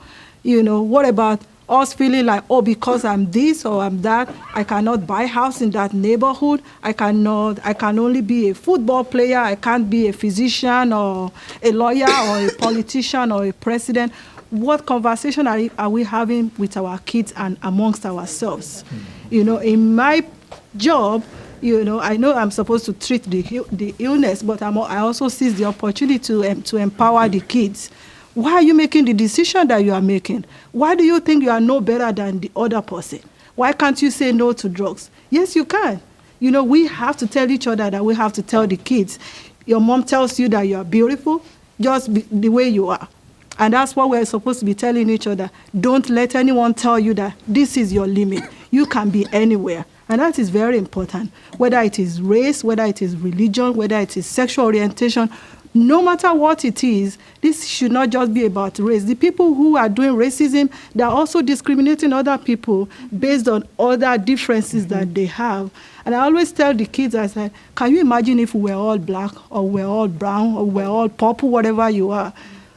What about us feeling like, oh, because I'm this or I'm that, I cannot buy a house in that neighborhood. I can only be a football player. I can't be a physician or a lawyer or a politician or a president. What conversation are we having with our kids and amongst ourselves? In my job, I know I'm supposed to treat the illness, but I also seize the opportunity to empower the kids. Why are you making the decision that you are making? Why do you think you are no better than the other person? Why can't you say no to drugs? Yes, you can. We have to tell each other that we have to tell the kids. Your mom tells you that you are beautiful, just the way you are. And that's what we're supposed to be telling each other. Don't let anyone tell you that this is your limit. You can be anywhere. And that is very important. Whether it is race, whether it is religion, whether it is sexual orientation, no matter what it is, this should not just be about race. The people who are doing racism, they're also discriminating other people based on other differences that they have. And I always tell the kids, I say, can you imagine if we were all black or we're all brown or we're all purple, whatever you are?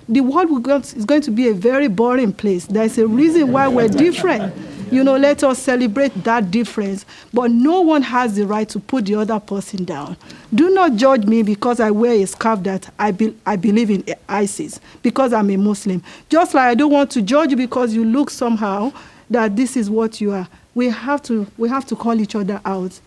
The world is going to be a very boring place. There's a reason why we're different. Let us celebrate that difference. But no one has the right to put the other person down. Do not judge me because I wear a scarf that I believe in ISIS, because I'm a Muslim. Just like I don't want to judge you because you look somehow that this is what you are. We have to call each other out.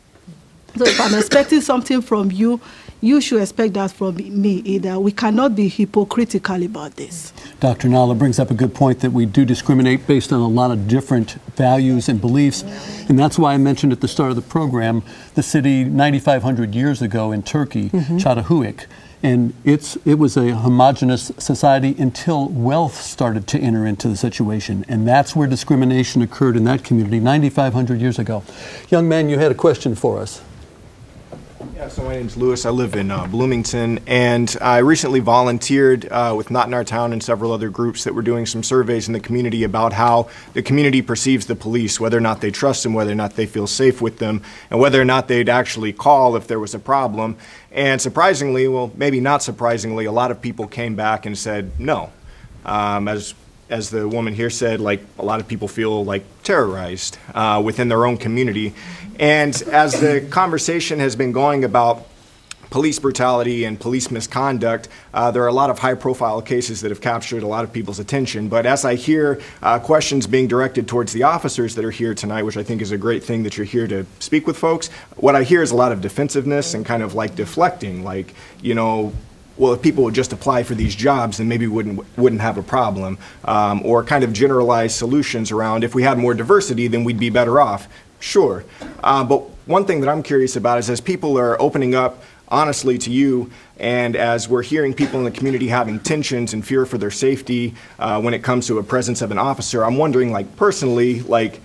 So if I'm expecting something from you, you should expect that from me either. We cannot be hypocritical about this. Dr. Nalla brings up a good point that we do discriminate based on a lot of different values and beliefs. And that's why I mentioned at the start of the program the city 9,500 years ago in Turkey, Çatalhöyük. And it was a homogenous society until wealth started to enter into the situation. And that's where discrimination occurred in that community 9,500 years ago. Young man, you had a question for us. Yeah, so my name's Lewis. I live in Bloomington, and I recently volunteered with Not in Our Town and several other groups that were doing some surveys in the community about how the community perceives the police, whether or not they trust them, whether or not they feel safe with them, and whether or not they'd actually call if there was a problem. And surprisingly, well, maybe not surprisingly, a lot of people came back and said no. As the woman here said, like, a lot of people feel like terrorized within their own community. And as the conversation has been going about police brutality and police misconduct, there are a lot of high-profile cases that have captured a lot of people's attention. But as I hear questions being directed towards the officers that are here tonight, which I think is a great thing that you're here to speak with folks, what I hear is a lot of defensiveness and kind of like deflecting, like, you know, well, if people would just apply for these jobs, then maybe we wouldn't have a problem, or kind of generalized solutions around if we had more diversity, then we'd be better off. Sure. But one thing that I'm curious about is as people are opening up honestly to you, and as we're hearing people in the community having tensions and fear for their safety when it comes to a presence of an officer, I'm wondering, like, personally, like,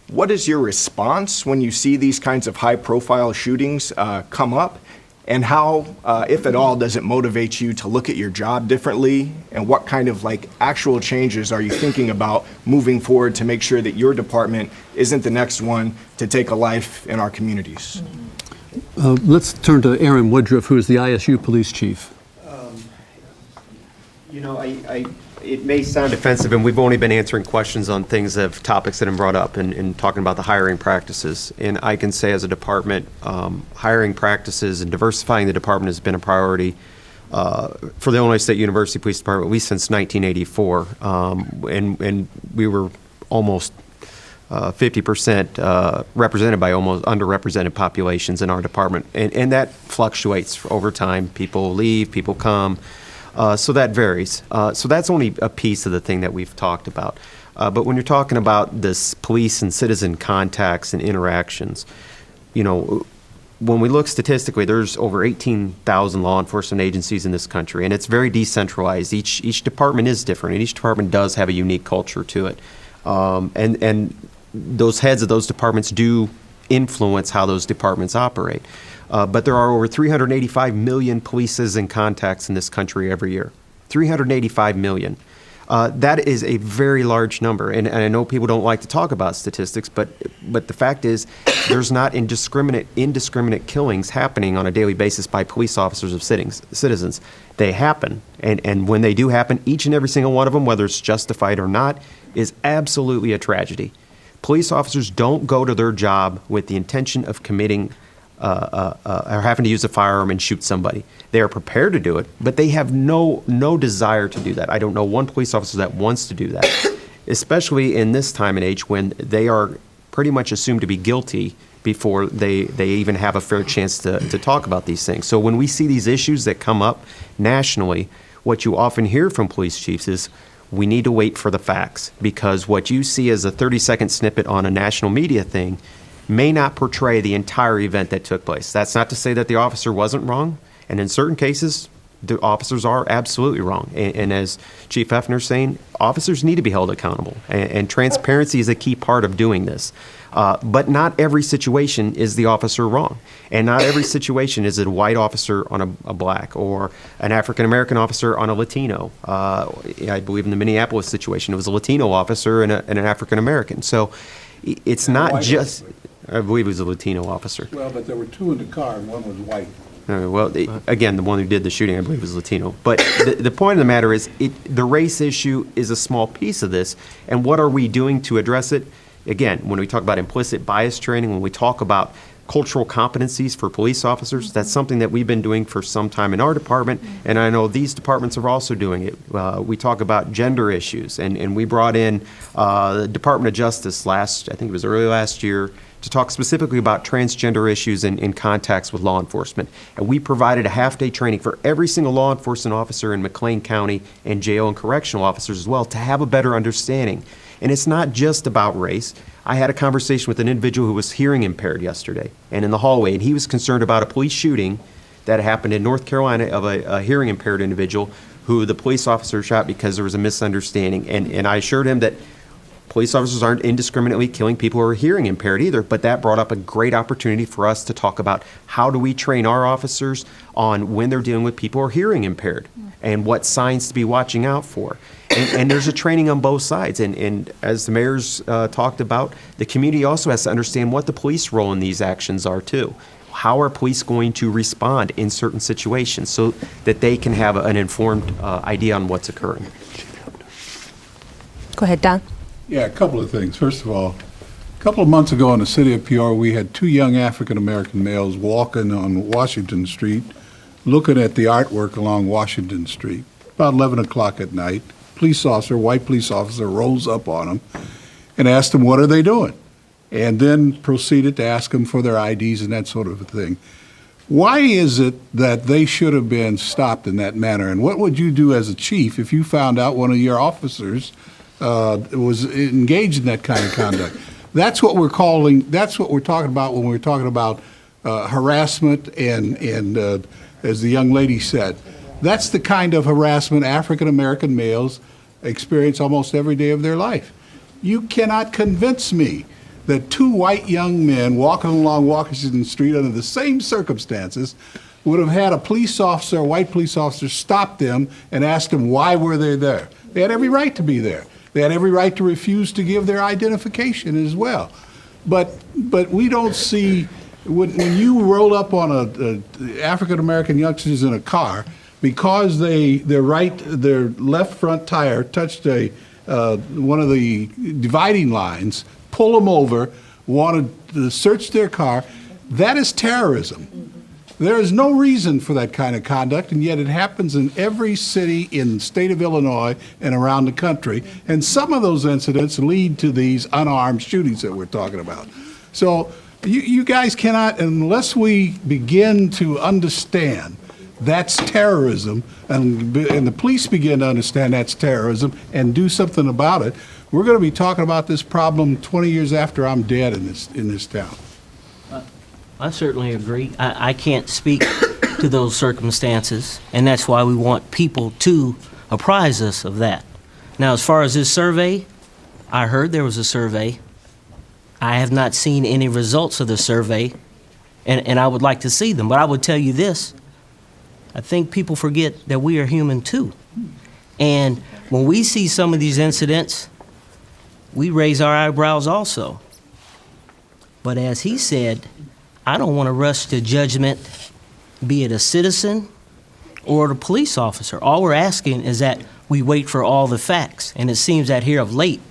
what is your response when you see these kinds of high-profile shootings come up? And how, if at all, does it motivate you to look at your job differently? And what kind of like actual changes are you thinking about moving forward to make sure that your department isn't the next one to take a life in our communities? Let's turn to Aaron Woodruff, who is the ISU police chief. You know, it may sound offensive, and we've only been answering questions on things of topics that have been brought up and talking about the hiring practices. And I can say as a department, hiring practices and diversifying the department has been a priority for the Illinois State University Police Department, at least since 1984. And we were almost 50% represented by almost underrepresented populations in our department. And that fluctuates over time. People leave, people come. So that varies. So that's only a piece of the thing that we've talked about. But when you're talking about this police and citizen contacts and interactions, you know, when we look statistically, there's over 18,000 law enforcement agencies in this country, and it's very decentralized. Each department is different, and each department does have a unique culture to it. And those heads of those departments do influence how those departments operate. But there are over 385 million police citizen contacts in this country every year. 385 million. That is a very large number. And I know people don't like to talk about statistics, but the fact is there's not indiscriminate killings happening on a daily basis by police officers of citizens. They happen. And when they do happen, each and every single one of them, whether it's justified or not, is absolutely a tragedy. Police officers don't go to their job with the intention of committing or having to use a firearm and shoot somebody. They are prepared to do it, but they have no desire to do that. I don't know one police officer that wants to do that, especially in this time and age when they are pretty much assumed to be guilty before they even have a fair chance to talk about these things. So when we see these issues that come up nationally, what you often hear from police chiefs is, we need to wait for the facts, because what you see as a 30-second snippet on a national media thing may not portray the entire event that took place. That's not to say that the officer wasn't wrong, and in certain cases, the officers are absolutely wrong. And as Chief Heffner's saying, officers need to be held accountable, and transparency is a key part of doing this. But not every situation is the officer wrong, and not every situation is it a white officer on a black, or an African-American officer on a Latino. I believe in the Minneapolis situation, it was a Latino officer and an African-American. So it's not just... I believe it was a Latino officer. Well, but there were two in the car, and one was white. Again, the one who did the shooting, I believe, was Latino. But the point of the matter is, the race issue is a small piece of this. And what are we doing to address it? Again, when we talk about implicit bias training, when we talk about cultural competencies for police officers. That's something that we've been doing for some time in our department, and I know these departments are also doing it. We talk about gender issues, and we brought in the Department of Justice I think it was early last year, to talk specifically about transgender issues in contacts with law enforcement. And we provided a half-day training for every single law enforcement officer in McLean County and jail and correctional officers as well to have a better understanding. And it's not just about race. I had a conversation with an individual who was hearing impaired yesterday and in the hallway, and he was concerned about a police shooting that happened in North Carolina of a hearing impaired individual who the police officer shot because there was a misunderstanding. And I assured him that police officers aren't indiscriminately killing people who are hearing impaired either, but that brought up a great opportunity for us to talk about how do we train our officers on when they're dealing with people who are hearing impaired and what signs to be watching out for. And there's a training on both sides. And as the mayor's talked about, the community also has to understand what the police role in these actions are too. How are police going to respond in certain situations so that they can have an informed idea on what's occurring? Go ahead, Don. Yeah, a couple of things. First of all, a couple of months ago in the city of Peoria, we had two young African-American males walking on Washington Street, looking at the artwork along Washington Street. About 11 o'clock at night, white police officer rolls up on them and asked them, what are they doing? And then proceeded to ask them for their IDs and that sort of a thing. Why is it that they should have been stopped in that manner? And what would you do as a chief if you found out one of your officers was engaged in that kind of conduct? That's what we're talking about when we're talking about harassment and as the young lady said, that's the kind of harassment African American males experience almost every day of their life. You cannot convince me that two white young men walking along Washington Street under the same circumstances would have had a white police officer, stop them and ask them why were they there. They had every right to be there. They had every right to refuse to give their identification as well. But we don't see, when you roll up on African American youngsters in a car, because their left front tire touched one of the dividing lines, pull them over, wanted to search their car, that is terrorism. There is no reason for that kind of conduct, and yet it happens in every city in the state of Illinois and around the country, and some of those incidents lead to these unarmed shootings that we're talking about. So you guys cannot, unless we begin to understand that's terrorism, and the police begin to understand that's terrorism and do something about it, we're going to be talking about this problem 20 years after I'm dead in this town. I certainly agree. I can't speak to those circumstances, and that's why we want people to apprise us of that. Now, as far as this survey, I heard there was a survey. I have not seen any results of the survey, and I would like to see them. But I would tell you this. I think people forget that we are human too. And when we see some of these incidents, we raise our eyebrows also. But as he said, I don't want to rush to judgment, be it a citizen or the police officer. All we're asking is that we wait for all the facts. And it seems that here of late,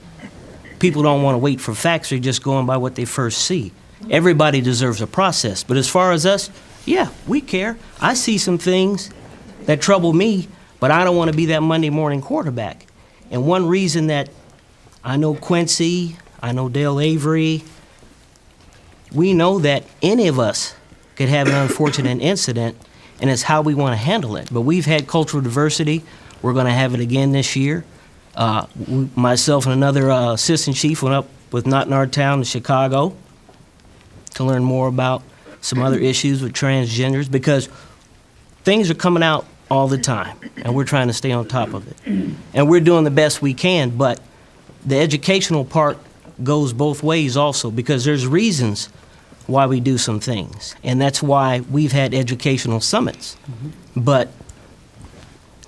people don't want to wait for facts. They're just going by what they first see. Everybody deserves a process. But as far as us, yeah, we care. I see some things that trouble me, but I don't want to be that Monday morning quarterback. And one reason that I know Quincy, I know Dale Avery, we know that any of us could have an unfortunate incident, and it's how we want to handle it. But we've had cultural diversity. We're going to have it again this year. Myself and another assistant chief went up with Not in Our Town to Chicago to learn more about some other issues with transgenders, because things are coming out all the time, and we're trying to stay on top of it. And we're doing the best we can, but the educational part goes both ways also, because there's reasons why we do some things, and that's why we've had educational summits. But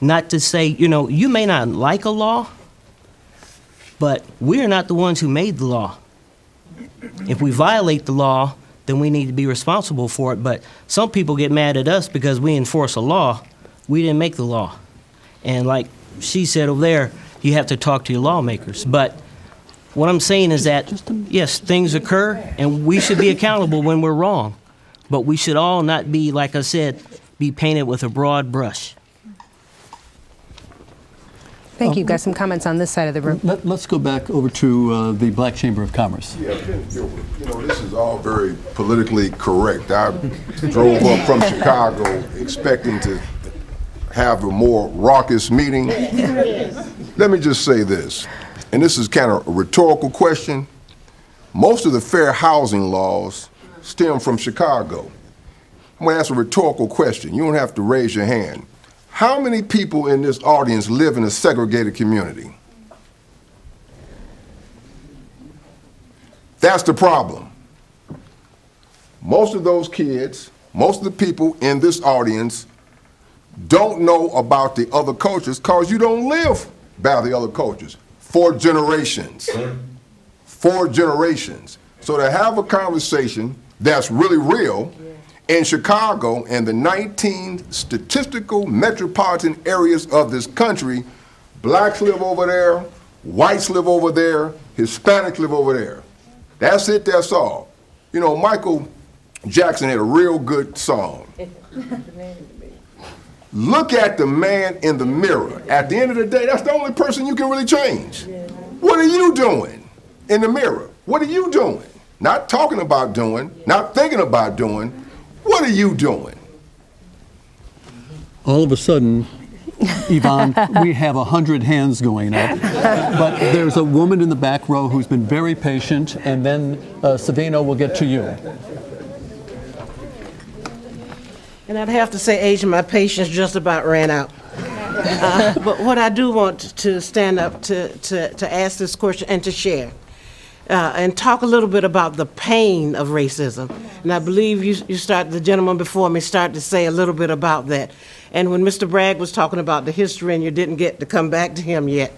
not to say, you may not like a law, but we're not the ones who made the law. If we violate the law, then we need to be responsible for it. But some people get mad at us because we enforce a law. We didn't make the law. And like she said over there, you have to talk to your lawmakers. But What I'm saying is that, yes, things occur, and we should be accountable when we're wrong. But we should all not be, like I said, be painted with a broad brush. Thank you. Got some comments on this side of the room. Let's go back over to the Black Chamber of Commerce. Yeah, this is all very politically correct. I drove up from Chicago expecting to have a more raucous meeting. Let me just say this, and this is kind of a rhetorical question. Most of the fair housing laws stem from Chicago. I'm gonna ask a rhetorical question. You don't have to raise your hand. How many people in this audience live in a segregated community? That's the problem. Most of those kids, most of the people in this audience don't know about the other cultures because you don't live by the other cultures for generations. For generations. So to have a conversation that's really real in Chicago and the 19 statistical metropolitan areas of this country, blacks live over there, whites live over there, Hispanics live over there. That's it, that's all. You know, Michael Jackson had a real good song. Look at the man in the mirror. At the end of the day, that's the only person you can really change. What are you doing in the mirror? What are you doing? Not talking about doing, not thinking about doing. What are you doing? All of a sudden, Yvonne, we have 100 hands going up. But there's a woman in the back row who's been very patient, and then Savino will get to you. And I'd have to say, Asia, my patience just about ran out. But what I do want to stand up to ask this question and to share. And talk a little bit about the pain of racism. And I believe the gentleman before me started to say a little bit about that. And when Mr. Bragg was talking about the history, and you didn't get to come back to him yet.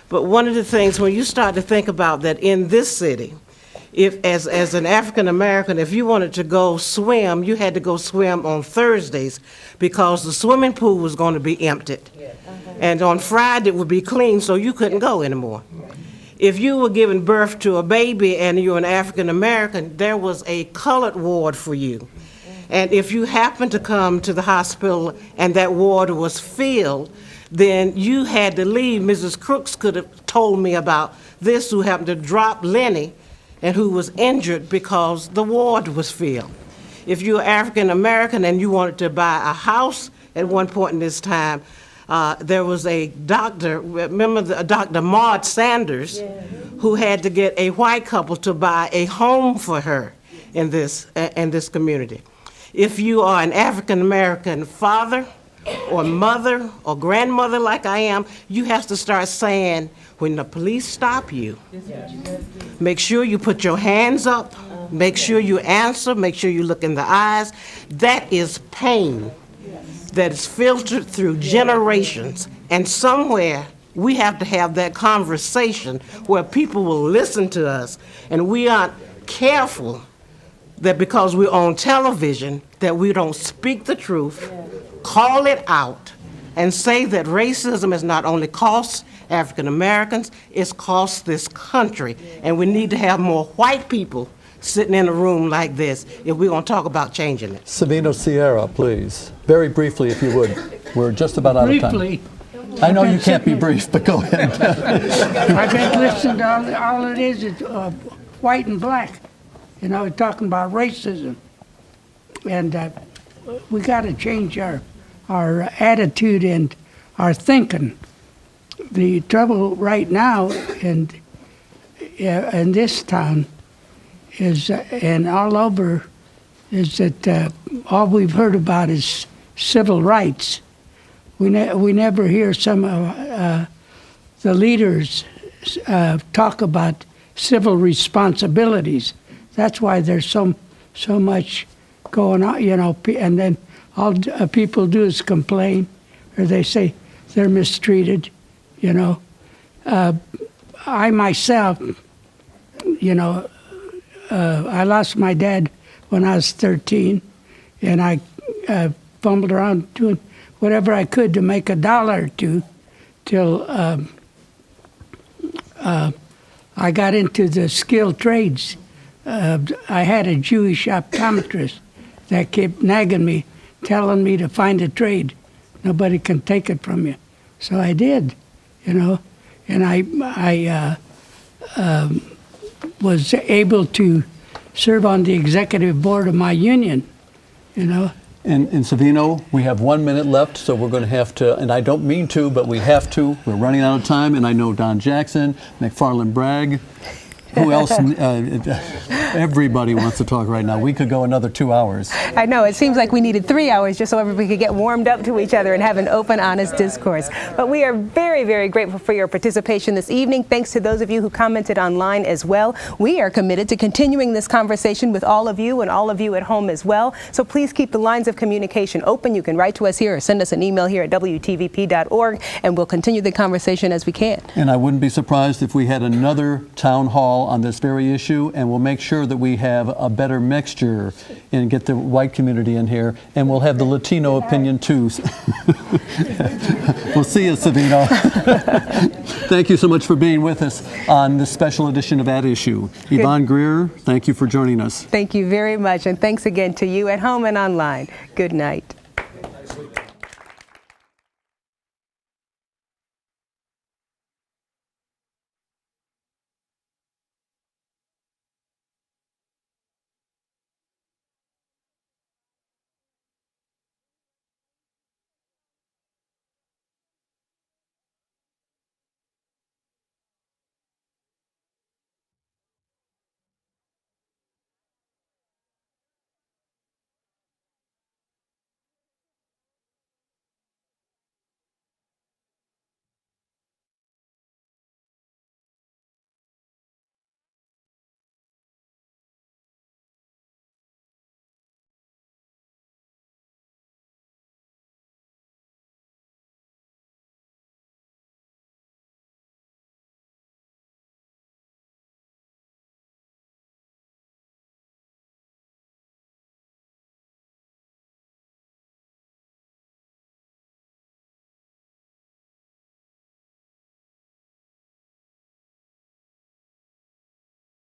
But one of the things, when you start to think about that in this city, if as an African American, if you wanted to go swim, you had to go swim on Thursdays because the swimming pool was going to be emptied. And on Friday it would be clean, so you couldn't go anymore. If you were giving birth to a baby and you're an African American, there was a colored ward for you. And if you happened to come to the hospital and that ward was filled, then you had to leave. Mrs. Crooks could have told me about this, who happened to drop Lenny and who was injured because the ward was filled. If you're African American and you wanted to buy a house at one point in this time, there was a doctor, remember Dr. Maud Sanders, who had to get a white couple to buy a home for her in this community. If you are an African American father or mother or grandmother like I am, you have to start saying, when the police stop you, make sure you put your hands up, make sure you answer, make sure you look in the eyes. That is pain that is filtered through generations, and somewhere we have to have that conversation where people will listen to us, and we aren't careful that because we're on television that we don't speak the truth, call it out, and say that racism has not only cost African Americans, it's cost this country, and we need to have more white people sitting in a room like this if we're going to talk about changing it. Savino Sierra, please. Very briefly, if you would. We're just about out of time. Briefly. I know you can't be brief, but go ahead. I've been listening to all it is white and black. You know, talking about racism. And we got to change our attitude and our thinking. The trouble right now in this town is, and all over, is that all we've heard about is civil rights. We never hear some of the leaders talk about civil responsibilities. That's why there's so much going on, you know, and then all people do is complain, or they say they're mistreated, you know. I myself, you know, I lost my dad when I was 13, and I fumbled around doing whatever I could to make $1 or $2 till I got into the skilled trades. I had a Jewish optometrist that kept nagging me, telling me to find a trade. Nobody can take it from you. So I did, you know, and I was able to serve on the executive board of my union, you know. And Savino, we have 1 minute left, so we're going to have to, and I don't mean to, but we have to. We're running out of time, and I know Don Jackson, McFarland Bragg, who else? Everybody wants to talk right now. We could go another 2 hours. I know, it seems like we needed 3 hours just so everybody could get warmed up to each other and have an open, honest discourse. But we are very, very grateful for your participation this evening. Thanks to those of you who commented online as well. We are committed to continuing this conversation with all of you and all of you at home as well. So please keep the lines of communication open. You can write to us here or send us an email here at WTVP.org, and we'll continue the conversation as we can. And I wouldn't be surprised if we had another town hall on this very issue, and we'll make sure that we have a better mixture and get the white community in here, and we'll have the Latino opinion too. We'll see you, Savino. Thank you so much for being with us on this special edition of At Issue. Yvonne Greer, thank you for joining us. Thank you very much, and thanks again to you at home and online. Good night.